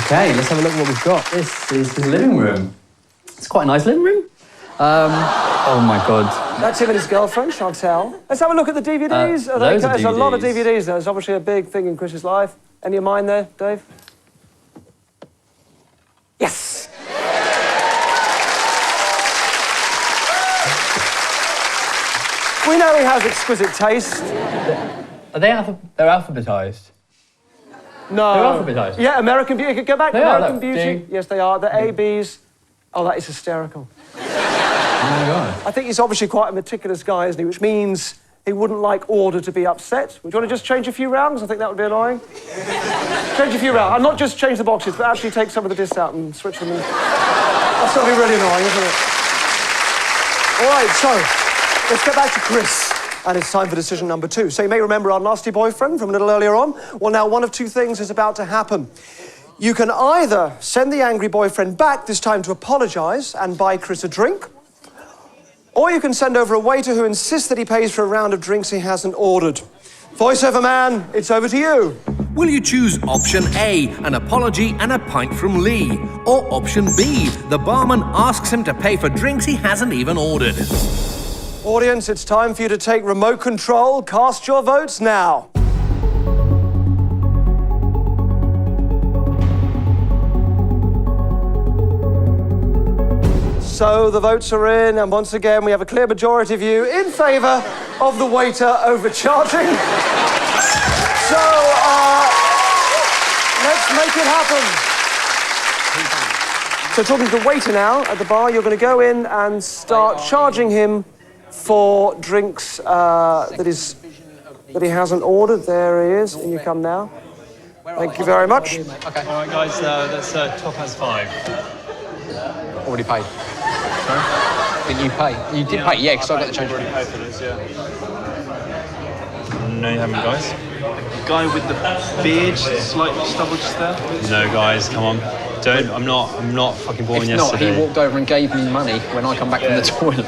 Okay, let's have a look at what we've got. This is his living room. It's quite a nice living room. Oh my God. That's him and his girlfriend, Chantel. Let's have a look at the DVDs. There's a lot of DVDs. There's obviously a big thing in Chris's life. Any of mine there, Dave? Yes! We know he has exquisite taste. Are they they're alphabetised? No. They're alphabetised? Yeah, American Beauty. Go back to They are, American look. Beauty. D. Yes, they are. The A, Bs. Oh, that is hysterical. Oh my God. I think he's obviously quite a meticulous guy, isn't he? Which means he wouldn't like order to be upset. Would you want to just change a few rounds? I think that would be annoying. Change a few rounds. And not just change the boxes, but actually take some of the discs out and switch them. That's going to be really annoying, isn't it? All right, so let's get back to Chris. And it's time for decision number 2. So you may remember our nasty boyfriend from a little earlier on. Well, now one of two things is about to happen. You can either send the angry boyfriend back, this time to apologise and buy Chris a drink, or you can send over a waiter who insists that he pays for a round of drinks he hasn't ordered. Voiceover man, it's over to you. Will you choose option A, an apology and a pint from Lee? Or option B, the barman asks him to pay for drinks he hasn't even ordered? Audience, it's time for you to take remote control. Cast your votes now. So the votes are in, and once again, we have a clear majority of you in favour of the waiter overcharging. So, let's make it happen. So talking to the waiter now at the bar, you're going to go in and start charging him for drinks that he hasn't ordered. There he is, and you come now. Thank you very much. Okay. All right, guys, that's top has 5. Already paid. Sorry? Did you pay? You did pay, yeah, because I got the change. Already paid for this, yeah. No, you haven't, guys. The guy with the beard, slight stubble just there. No, guys, come on. Don't. I'm not fucking born yesterday. He walked over and gave me money when I come back from the toilet.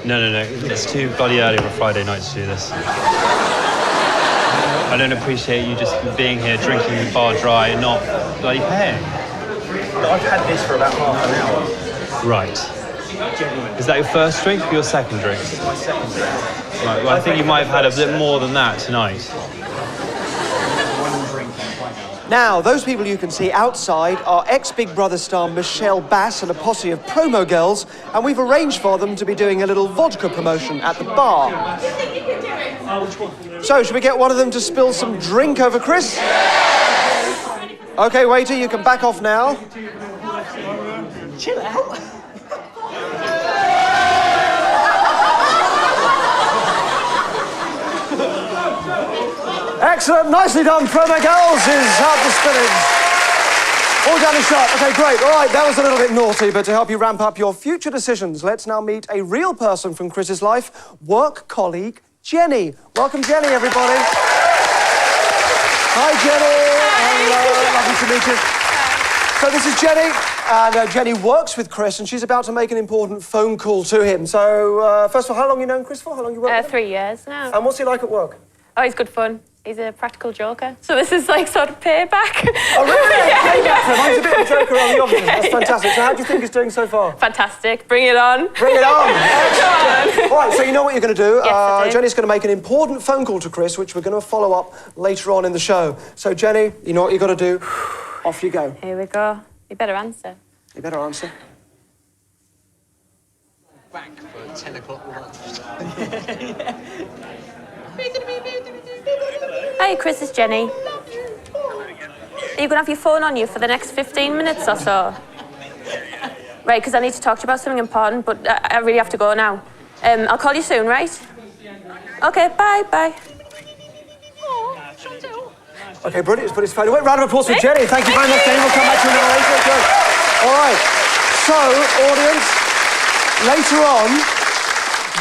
No. It's too bloody early on a Friday night to do this. I don't appreciate you just being here, drinking the bar dry, and not bloody paying. I've had this for about half an hour. Right. Is that your first drink or your second drink? This is my second drink. Right, well, I think you might have had a bit more than that tonight. Now, those people you can see outside are ex-Big Brother star Michelle Bass and a posse of promo girls, and we've arranged for them to be doing a little vodka promotion at the bar. So, should we get one of them to spill some drink over Chris? OK, waiter, you can back off now. Chill out. Excellent, nicely done, promo girls is out the spillage. All down the shot. OK, great. All right, that was a little bit naughty, but to help you ramp up your future decisions, let's now meet a real person from Chris's life, work colleague Jenny. Welcome, Jenny, everybody. Hi, Jenny. Hello, lovely to meet you. So this is Jenny, and Jenny works with Chris, and she's about to make an important phone call to him. So, first of all, how long have you known Chris for? How long you worked with him? 3 years now. And what's he like at work? Oh, he's good fun. He's a practical joker. So this is like sort of payback. Oh, really? Yeah. Payback for him. He's a bit of a joker on the opposite. That's fantastic. So how do you think he's doing so far? Fantastic. Bring it on. Bring it on. All right, so you know what you're going to do. Yes, I do. Jenny's going to make an important phone call to Chris, which we're going to follow up later on in the show. So, Jenny, you know what you've got to do. Off you go. Here we go. You better answer. You better answer. Back for 10 o'clock lunch. Hi, Chris, it's Jenny. Are you going to have your phone on you for the next 15 minutes or so? Right, because I need to talk to you about something important, but I really have to go now. I'll call you soon, right? OK, bye. OK, brilliant. He's put his phone away. Round of applause for Jenny. Thank you very much, Jenny. We'll come back to you a little later. Good. All right. So, audience, later on,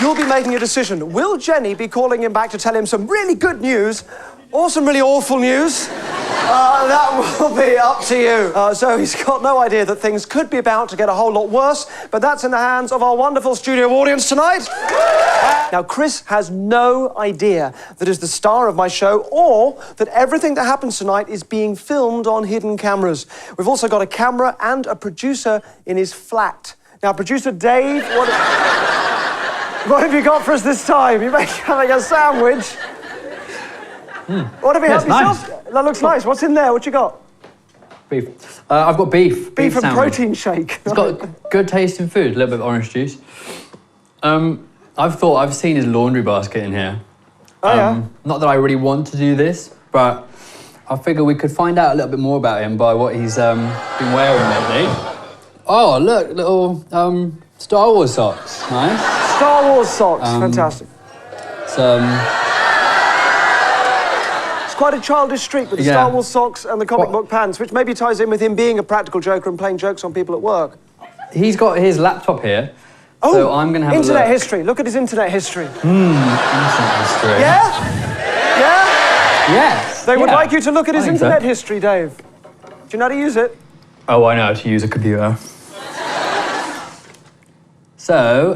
you'll be making a decision. Will Jenny be calling him back to tell him some really good news, or some really awful news. That will be up to you. So he's got no idea that things could be about to get a whole lot worse, but that's in the hands of our wonderful studio audience tonight. Now, Chris has no idea that he's the star of my show or that everything that happens tonight is being filmed on hidden cameras. We've also got a camera and a producer in his flat. Now, producer Dave, what have you got for us this time? You're having a sandwich. What have you had yourself? Nice. That looks nice. What's in there? What you got? Beef. I've got beef. Beef and sandwich. protein shake. It's got good tasting food, a little bit of orange juice. I've seen his laundry basket in here. Oh, yeah? Not that I really want to do this, but I figure we could find out a little bit more about him by what he's been wearing lately. Oh, look, little Star Wars socks. Nice. Star Wars socks. Fantastic. It's quite a childish streak with the Star Wars socks and the comic book pants, which maybe ties in with him being a practical joker and playing jokes on people at work. He's got his laptop here. Oh, so I'm going to have internet a look. history. Look at his internet history. Internet history. Yeah? Yeah? Yes. They would like you to look at his internet history, Dave. Do you know how to use it? Oh, I know how to use a computer. So,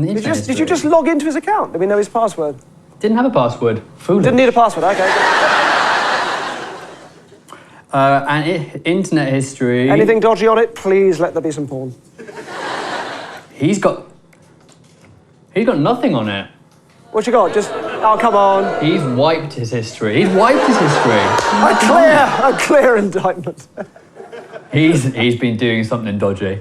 Did you just log into his account? Did we know his password? Didn't have a password. Foolish. Didn't need a password, okay. And internet history. Anything dodgy on it, please let there be some porn. He's got nothing on it. What you got? Just, oh, come on. He's wiped his history. He's wiped his history. A clear indictment. He's been doing something dodgy.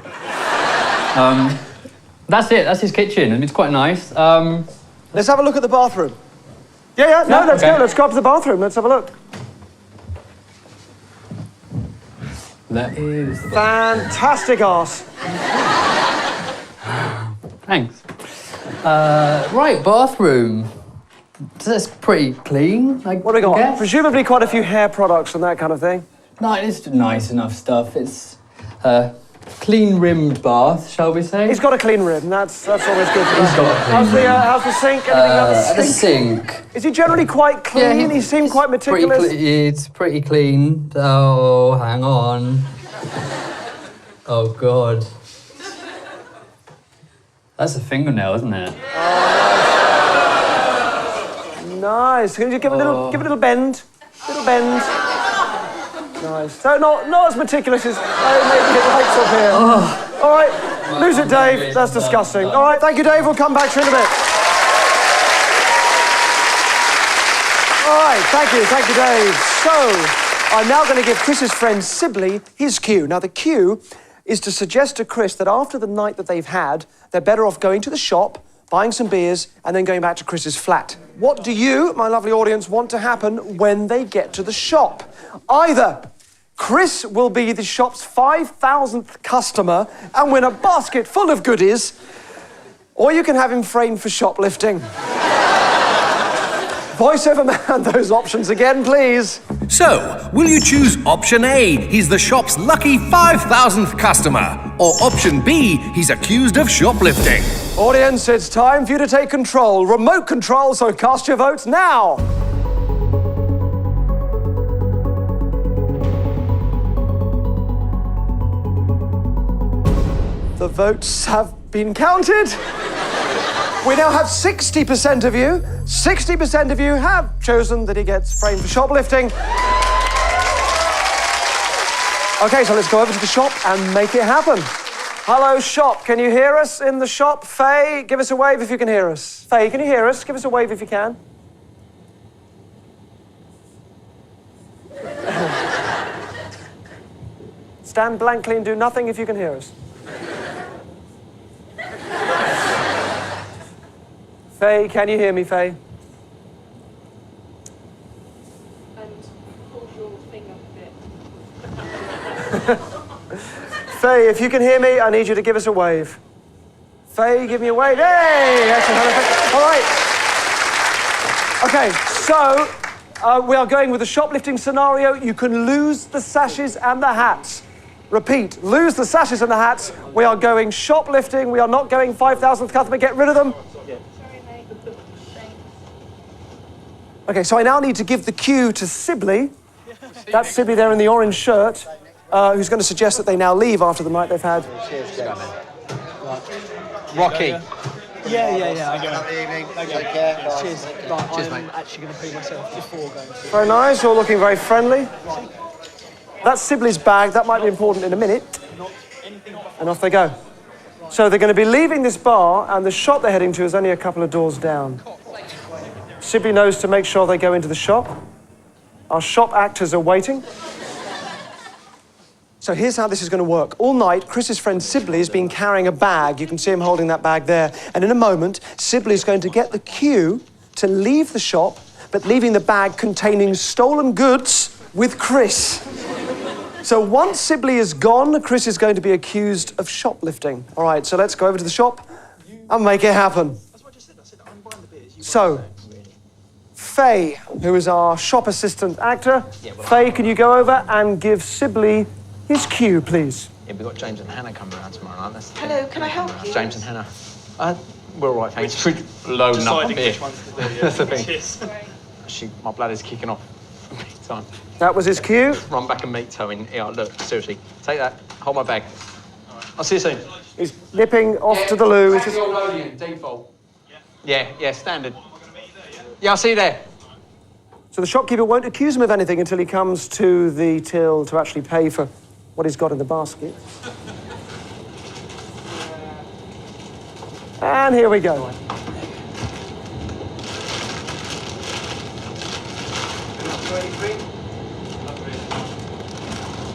That's it. That's his kitchen, and it's quite nice. Let's have a look at the bathroom. Yeah, let's go. Let's go up to the bathroom. Let's have a look. That is fantastic arse. Thanks. Right, bathroom. That's pretty clean. What do we got? Presumably quite a few hair products and that kind of thing. No, it's nice enough stuff. It's clean-rimmed bath, shall we say? He's got a clean rim. That's always good. He's got a clean rim. How's the sink? Anything about the sink? Is he generally quite clean? Yeah, he seemed quite meticulous. It's pretty clean. Oh, hang on. Oh, God. That's a fingernail, isn't it? Nice. Can you give a little bend? Little bend. Nice. So not as meticulous as maybe it likes up here. Oh. All right, lose it, Dave. That's disgusting. All right, thank you, Dave. We'll come back to you in a bit. All right, thank you, Dave. So, I'm now going to give Chris's friend Sibley his cue. Now, the cue is to suggest to Chris that after the night that they've had, they're better off going to the shop, buying some beers, and then going back to Chris's flat. What do you, my lovely audience, want to happen when they get to the shop? Either Chris will be the shop's 5,000th customer and win a basket full of goodies, or you can have him framed for shoplifting. Voiceover man, those options again, please. So, will you choose option A, he's the shop's lucky 5,000th customer? Or option B, he's accused of shoplifting? Audience, it's time for you to take control. Remote control, so cast your votes now. The votes have been counted. We now have 60% of you. 60% of you have chosen that he gets framed for shoplifting. Okay, so let's go over to the shop and make it happen. Hello, shop. Can you hear us in the shop? Faye, give us a wave if you can hear us. Faye, can you hear us? Give us a wave if you can. Stand blankly and do nothing if you can hear us. Faye, can you hear me, Faye? Faye, if you can hear me, I need you to give us a wave. Faye, give me a wave. Hey! Excellent. All right. Okay, so we are going with the shoplifting scenario. You can lose the sashes and the hats. Repeat, lose the sashes and the hats. We are going shoplifting. We are not going 5,000th customer. Get rid of them. Okay, so I now need to give the cue to Sibley. That's Sibley there in the orange shirt, who's going to suggest that they now leave after the night they've had. Rocky. Yeah. Lovely evening. Take care. Cheers. Cheers, mate. Actually going to pee myself before going to... Very nice, all looking very friendly. That's Sibley's bag, that might be important in a minute. And off they go. So they're going to be leaving this bar, and the shop they're heading to is only a couple of doors down. Sibley knows to make sure they go into the shop. Our shop actors are waiting. So here's how this is going to work. All night, Chris's friend Sibley has been carrying a bag. You can see him holding that bag there. And in a moment, Sibley's going to get the cue to leave the shop, but leaving the bag containing stolen goods with Chris. So once Sibley is gone, Chris is going to be accused of shoplifting. All right, so let's go over to the shop and make it happen. So, Faye, who is our shop assistant actor. Faye, can you go over and give Sibley his cue, please? Yeah, we've got James and Hannah coming around tomorrow night. Hello, can I help you? James and Hannah. We're all right, thanks. Loading up a bit. That's the thing. Actually, my bladder's kicking off. Big time. That was his cue. Run back and meet Towing. Yeah, look, seriously. Take that. Hold my bag. I'll see you soon. He's nipping off to the loo. Which is... Default. Yeah, standard. Yeah, I'll see you there. So the shopkeeper won't accuse him of anything until he comes to the till to actually pay for what he's got in the basket. And here we go.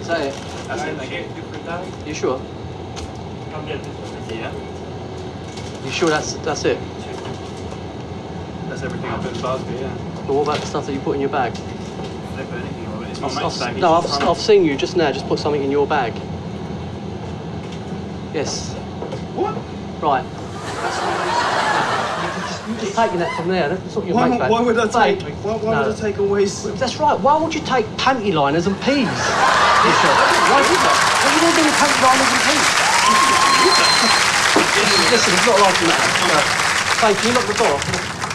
Is that it? That's it, thank you. You sure? Yeah. You sure that's it? That's everything I put in the basket, yeah. But what about the stuff that you put in your bag? I don't put anything on it. It's my mate's bag. No, I've seen you just now just put something in your bag. Yes. What? Right. You're just taking that from there. That's not your mate's bag. Why would I take? Babe. Why would I take always? That's right. Why would you take panty liners and peas? Why would that? What are you going to do with panty liners and peas? Listen, it's not like that. Babe, can you lock the door?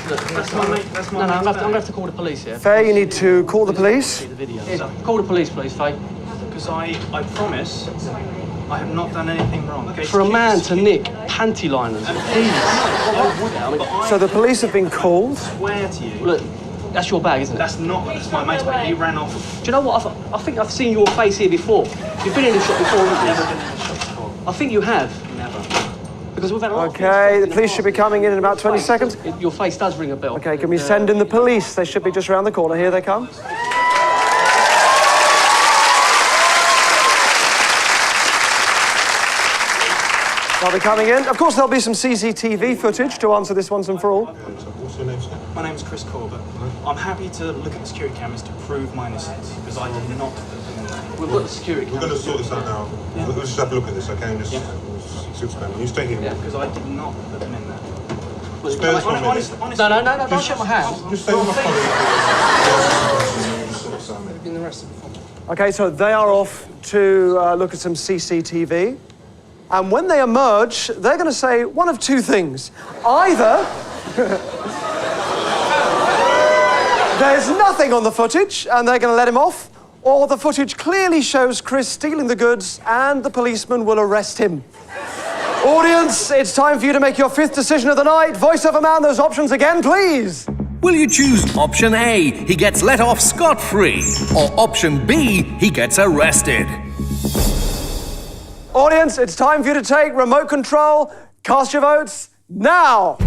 Look, that's my mate. That's my I'm going to have to call the police here. Faye, you need to call the police. Yeah, call the police, please, Faye. Because I promise I have not done anything wrong. Okay? For a man to nick panty liners and peas. So the police have been called. I swear to you. Look, that's your bag, isn't it? That's my mate's bag. He ran off. Do you know what? I think I've seen your face here before. You've been in this shop before, haven't you? Never been in this shop before. I think you have. Never. Because we've had a lot Okay, the police should be coming in about 20 seconds. Your face does ring a bell. Okay, can we send in the police? They should be just around the corner. Here they come. They'll be coming in. Of course, there'll be some CCTV footage to answer this once and for all. What's your name, sir? My name's Chris Corbett. I'm happy to look at the security cameras to prove my innocence because I did not put them in there. We've got the security We're going to sort this out now. Yeah. Let's just have a look at this, okay? And just see what's going on. You stay here. Yeah, because I did not put them in there. Spare us 1 minute. Honestly, No, don't shake my hand. Just stay with my colleague. Okay, so they are off to look at some CCTV. And when they emerge, they're going to say one of two things. Either there's nothing on the footage and they're going to let him off, or the footage clearly shows Chris stealing the goods and the policeman will arrest him. Audience, it's time for you to make your 5th decision of the night. Voiceover man, those options again, please. Will you choose option A, he gets let off scot-free, or option B, he gets arrested? Audience, it's time for you to take remote control. Cast your votes now.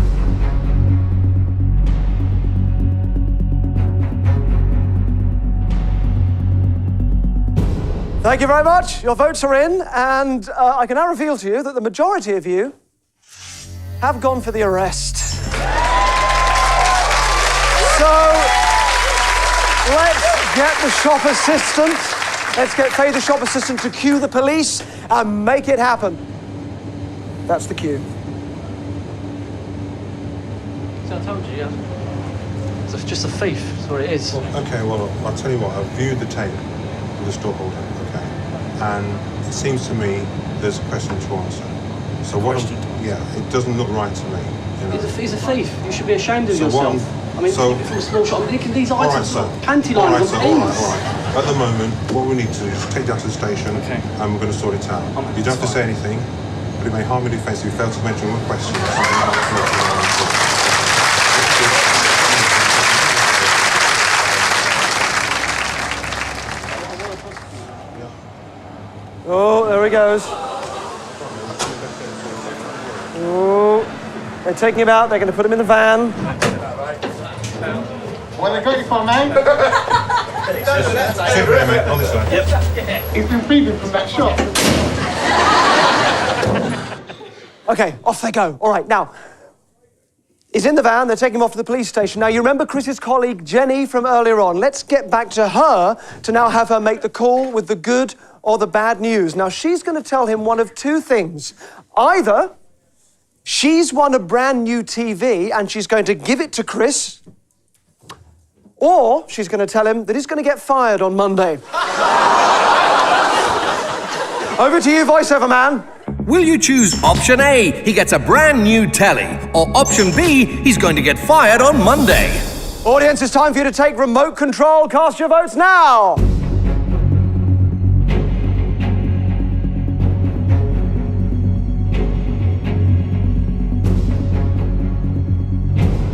Thank you very much. Your votes are in, and I can now reveal to you that the majority of you have gone for the arrest. So, let's get the shop assistant. Let's get Faye, the shop assistant, to cue the police and make it happen. That's the cue. So I told you, yeah. It's just a thief, that's what it is. Okay, well, I'll tell you what. I've viewed the tape with the store holder, okay? And it seems to me there's a question to answer. So what? Yeah, it doesn't look right to me. You know? He's a thief. You should be ashamed of yourself. I mean, So- from a small shop, I'm thinking these All right, items, sir. panty All right, liners sir. on All right, ends. all right. At the moment, what we need to do is take you down to the station, and we're going to sort it out. You don't have to say anything, but it may harm your defence if you fail to mention one question. Or something about the Oh, there he goes. Oh, they're taking him out. They're going to put him in the van. Well, they got you for, mate. Sit there, mate. On this way. Yep. He's been thieving from that shop. Okay, off they go. All right, now, he's in the van. They're taking him off to the police station. Now, you remember Chris's colleague, Jenny, from earlier on. Let's get back to her to now have her make the call with the good or the bad news. Now, she's going to tell him one of two things. Either she's won a brand new TV and she's going to give it to Chris, or she's going to tell him that he's going to get fired on Monday. Over to you, voiceover man. Will you choose option A, he gets a brand new telly, or option B, he's going to get fired on Monday? Audience, it's time for you to take remote control. Cast your votes now.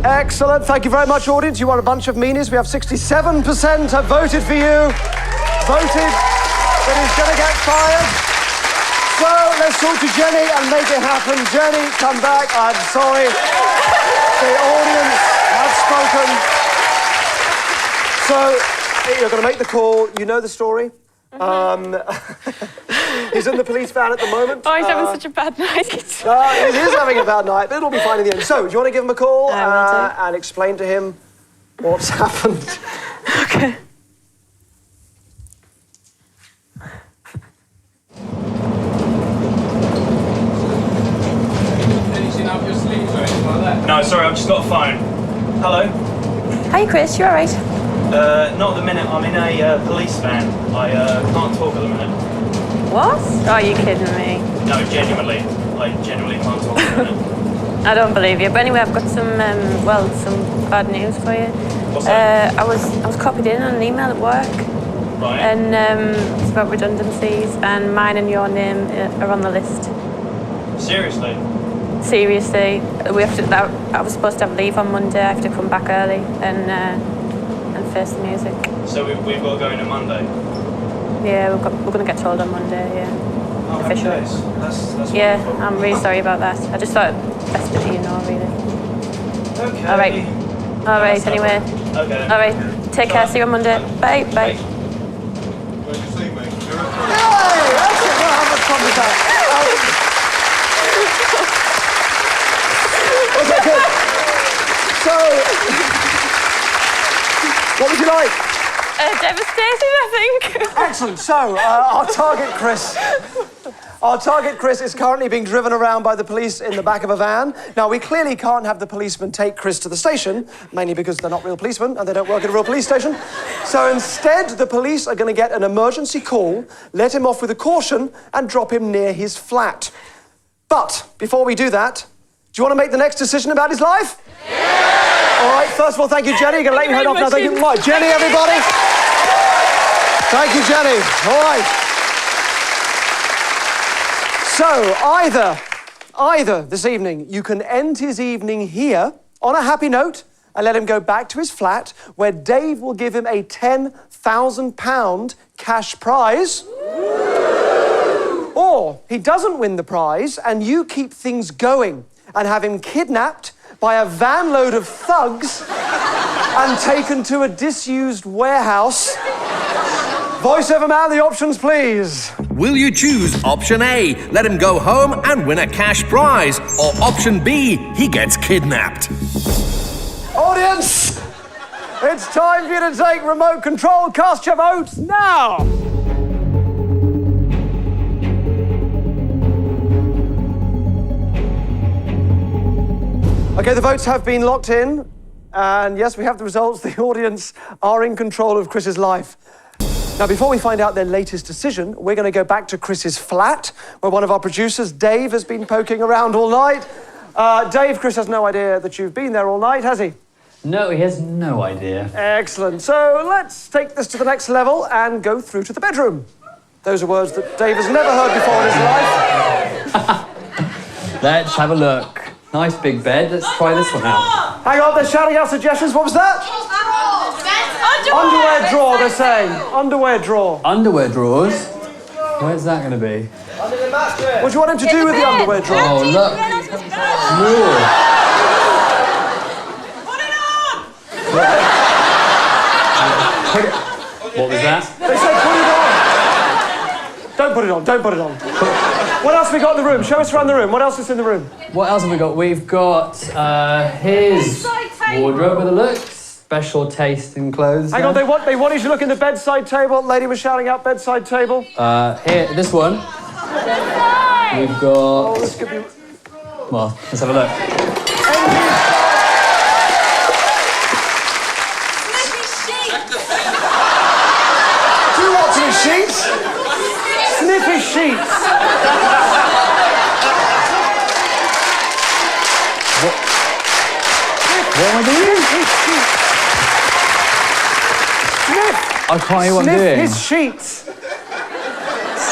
Excellent. Thank you very much, audience. You are a bunch of meanies. We have 67% have voted for you. Voted that he's going to get fired. So let's talk to Jenny and make it happen. Jenny, come back. I'm sorry. The audience have spoken. So you're going to make the call. You know the story. He's in the police van at the moment. Oh, he's having such a bad night. He is having a bad night, but it'll be fine in the end. So, do you want to give him a call and explain to him what's happened? Okay. No, sorry, I've just got a phone. Hello? Hi, Chris. You all right? Not at the minute. I'm in a police van. I can't talk at the minute. What? Oh, are you kidding me? No, genuinely. I genuinely can't talk at the minute. I don't believe you. But anyway, I've got some, some bad news for you. What's that? I was copied in on an email at work. Right. And it's about redundancies, and mine and your name are on the list. Seriously? Seriously, we have to. I was supposed to have leave on Monday. I have to come back early and face the music. So we've got to go in on Monday? Yeah, we're going to get told on Monday. Yeah. Oh, Officially. okay. That's yeah, wonderful. I'm really sorry about that. I just thought best that you know, really. Okay. All right. All right. Anyway. Okay. All right. Take care. See you on Monday. Bye. Bye. Hey, that's it. We'll have a fun with that. Was that good? So, what would you like? Devastated, I think. Excellent. So, our target Chris is currently being driven around by the police in the back of a van. Now, we clearly can't have the policemen take Chris to the station, mainly because they're not real policemen and they don't work at a real police station. So instead, the police are going to get an emergency call, let him off with a caution, and drop him near his flat. But before we do that, do you want to make the next decision about his life? Yeah! All right, first of all, thank you, Jenny. You're going to let him head off now. Thank you. Right, Jenny, everybody. Thank you, Jenny. All right. So, either this evening, you can end his evening here on a happy note and let him go back to his flat, where Dave will give him a £10,000 cash prize. Or he doesn't win the prize and you keep things going and have him kidnapped by a van load of thugs and taken to a disused warehouse. Voiceover man, the options, please. Will you choose option A, let him go home and win a cash prize, or option B, he gets kidnapped? Audience, it's time for you to take remote control. Cast your votes now. Okay, the votes have been locked in. And yes, we have the results. The audience are in control of Chris's life. Now, before we find out their latest decision, we're going to go back to Chris's flat, where one of our producers, Dave, has been poking around all night. Dave, Chris has no idea that you've been there all night, has he? No, he has no idea. Excellent. So let's take this to the next level and go through to the bedroom. Those are words that Dave has never heard before in his life. Let's have a look. Nice big bed. Let's try this one out. Hang on, they're shouting out suggestions. What was that? Underwear drawer, they're saying. Underwear drawer. Underwear drawers? Where's that going to be? Under the mattress. What do you want him to do with the underwear drawer? Oh, look. More. What was that? They said put it on. Don't put it on, don't put it on. What else have we got in the room? Show us around the room. What else is in the room? What else have we got? We've got his wardrobe with a look. Special taste in clothes. Hang on, they want you to look in the bedside table. Lady was shouting out bedside table. Here, this one. We've got... Oh, this could be... Well, let's have a look. Do you want to his sheets? Sniff his sheets. What am I doing? Sniff. I can't hear what I'm doing. Sniff his sheets.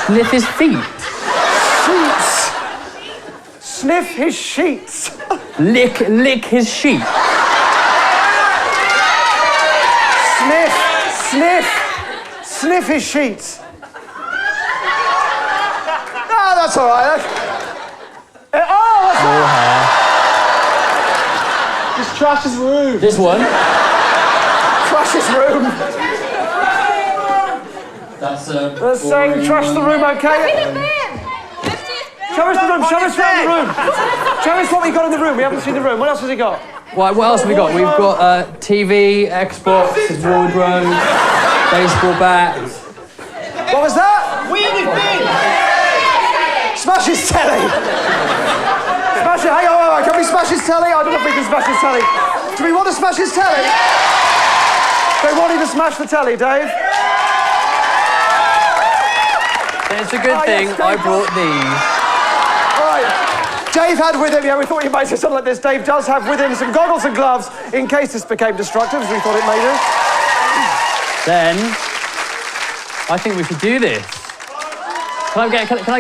Sniff his feet. Sheets. Sniff his sheets. Lick his sheet. Sniff his sheets. Ah, that's all right. That's More hair. Just trash his room. This one. Trash his room. That's They're saying trash the room, okay? Show us the room, show us around the room. Show us what we got in the room. We haven't seen the room. What else has he got? What else have we got? We've got TV, Xbox, his wardrobe, baseball bat. What was that? Weirdest thing! Smash his telly! Smash it, hang on, can we smash his telly? I don't know if we can smash his telly. Do we want to smash his telly? They want you to smash the telly, Dave. It's a good thing I brought these. Right. Dave had with him, we thought you might say something like this. Dave does have with him some goggles and gloves in case this became destructive, as we thought it may do. Then, I think we should do this. Can I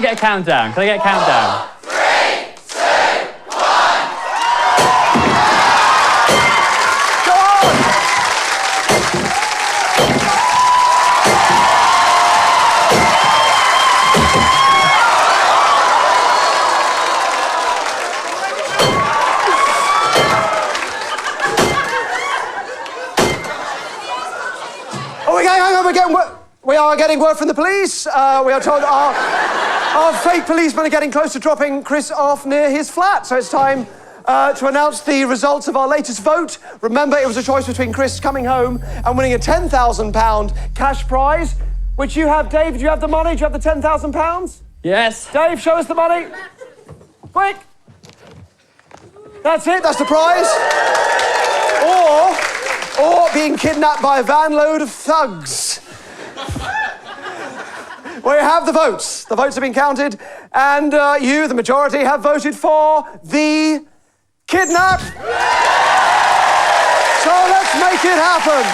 get a countdown? Can I get a countdown? 3, 2, 1. Go on! We are getting word from the police. We are told our fake policemen are getting close to dropping Chris off near his flat. So it's time to announce the results of our latest vote. Remember, it was a choice between Chris coming home and winning a £10,000 cash prize, which you have, Dave. Do you have the money? Do you have the £10,000? Yes. Dave, show us the money. Quick. That's it. That's the prize. Or being kidnapped by a van load of thugs. We have the votes. The votes have been counted, and you, the majority, have voted for the kidnap. So let's make it happen.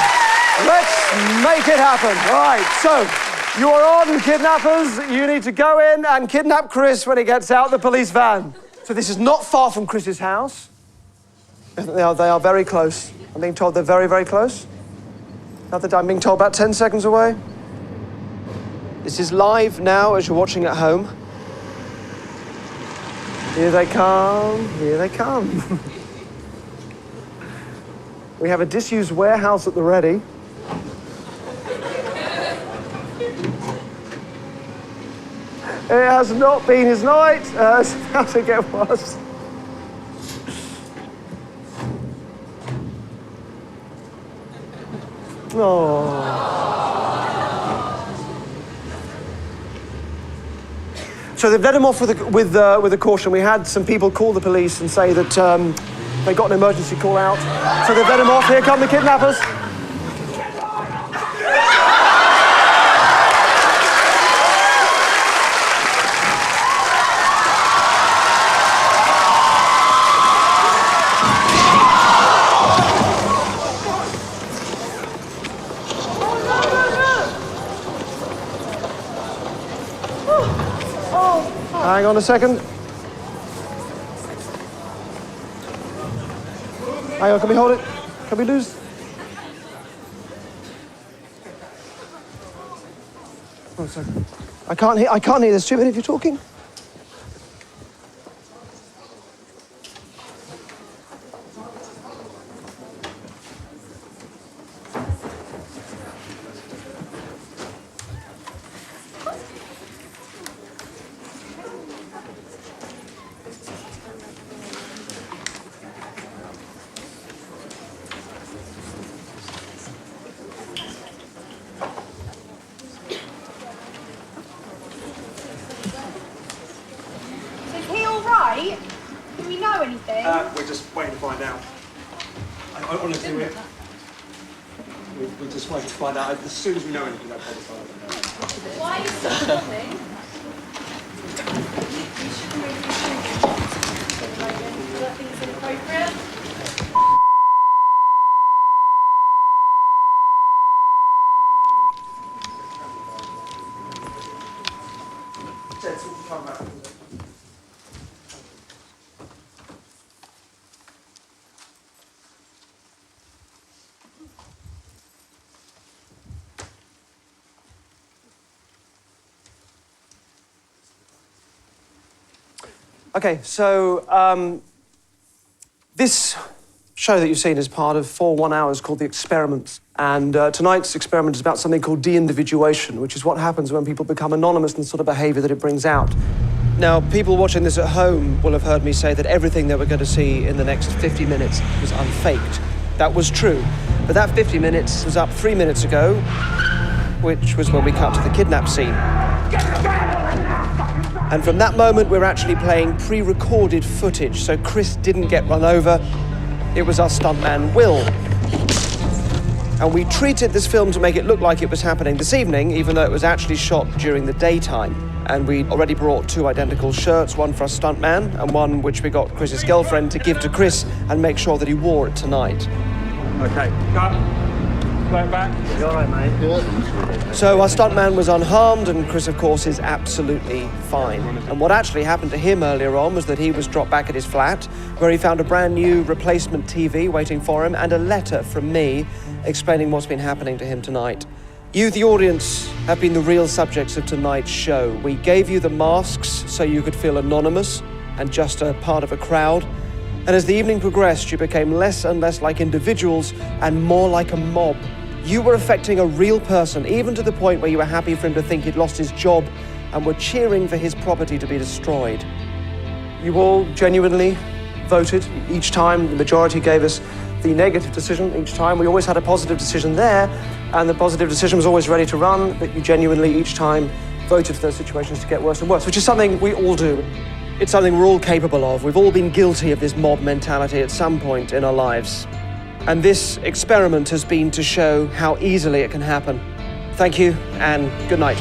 Let's make it happen. Right, so you are on, kidnappers. You need to go in and kidnap Chris when he gets out the police van. So this is not far from Chris's house. They are very close. I'm being told they're very, very close. I'm being told about 10 seconds away. This is live now as you're watching at home. Here they come, here they come. We have a disused warehouse at the ready. It has not been his night. It's about to get worse. Oh. So they've let him off with a caution. We had some people call the police and say that they got an emergency call out. So they've let him off. Here come the kidnappers. Hang on a second. Hang on, can we hold it? Can we lose? Oh, sorry. I can't hear. There's too many of you talking. Do we know anything? We're just waiting to find out. I honestly, we're just waiting to find out. As soon as we know anything, they'll probably find out. Why are you still nothing? Nothing's inappropriate. Okay, so this show that you've seen is part of 4 1-hours called The Experiment. And tonight's experiment is about something called deindividuation, which is what happens when people become anonymous and the sort of behavior that it brings out. Now, people watching this at home will have heard me say that everything that we're going to see in the next 50 minutes was unfaked. That was true. But that 50 minutes was up 3 minutes ago, which was when we cut to the kidnap scene. And from that moment, we're actually playing pre-recorded footage, so Chris didn't get run over. It was our stuntman, Will. And we treated this film to make it look like it was happening this evening, even though it was actually shot during the daytime. And we already brought 2 identical shirts, one for our stuntman, and one which we got Chris's girlfriend to give to Chris and make sure that he wore it tonight. Okay, cut. Play it back. You all right, mate? Yeah. So our stuntman was unharmed, and Chris, of course, is absolutely fine. And what actually happened to him earlier on was that he was dropped back at his flat, where he found a brand new replacement TV waiting for him and a letter from me explaining what's been happening to him tonight. You, the audience, have been the real subjects of tonight's show. We gave you the masks so you could feel anonymous and just a part of a crowd. And as the evening progressed, you became less and less like individuals and more like a mob. You were affecting a real person, even to the point where you were happy for him to think he'd lost his job and were cheering for his property to be destroyed. You all genuinely voted. Each time, the majority gave us the negative decision. Each time, we always had a positive decision there, and the positive decision was always ready to run, but you genuinely, each time, voted for those situations to get worse and worse, which is something we all do. It's something we're all capable of. We've all been guilty of this mob mentality at some point in our lives. And this experiment has been to show how easily it can happen. Thank you, and good night.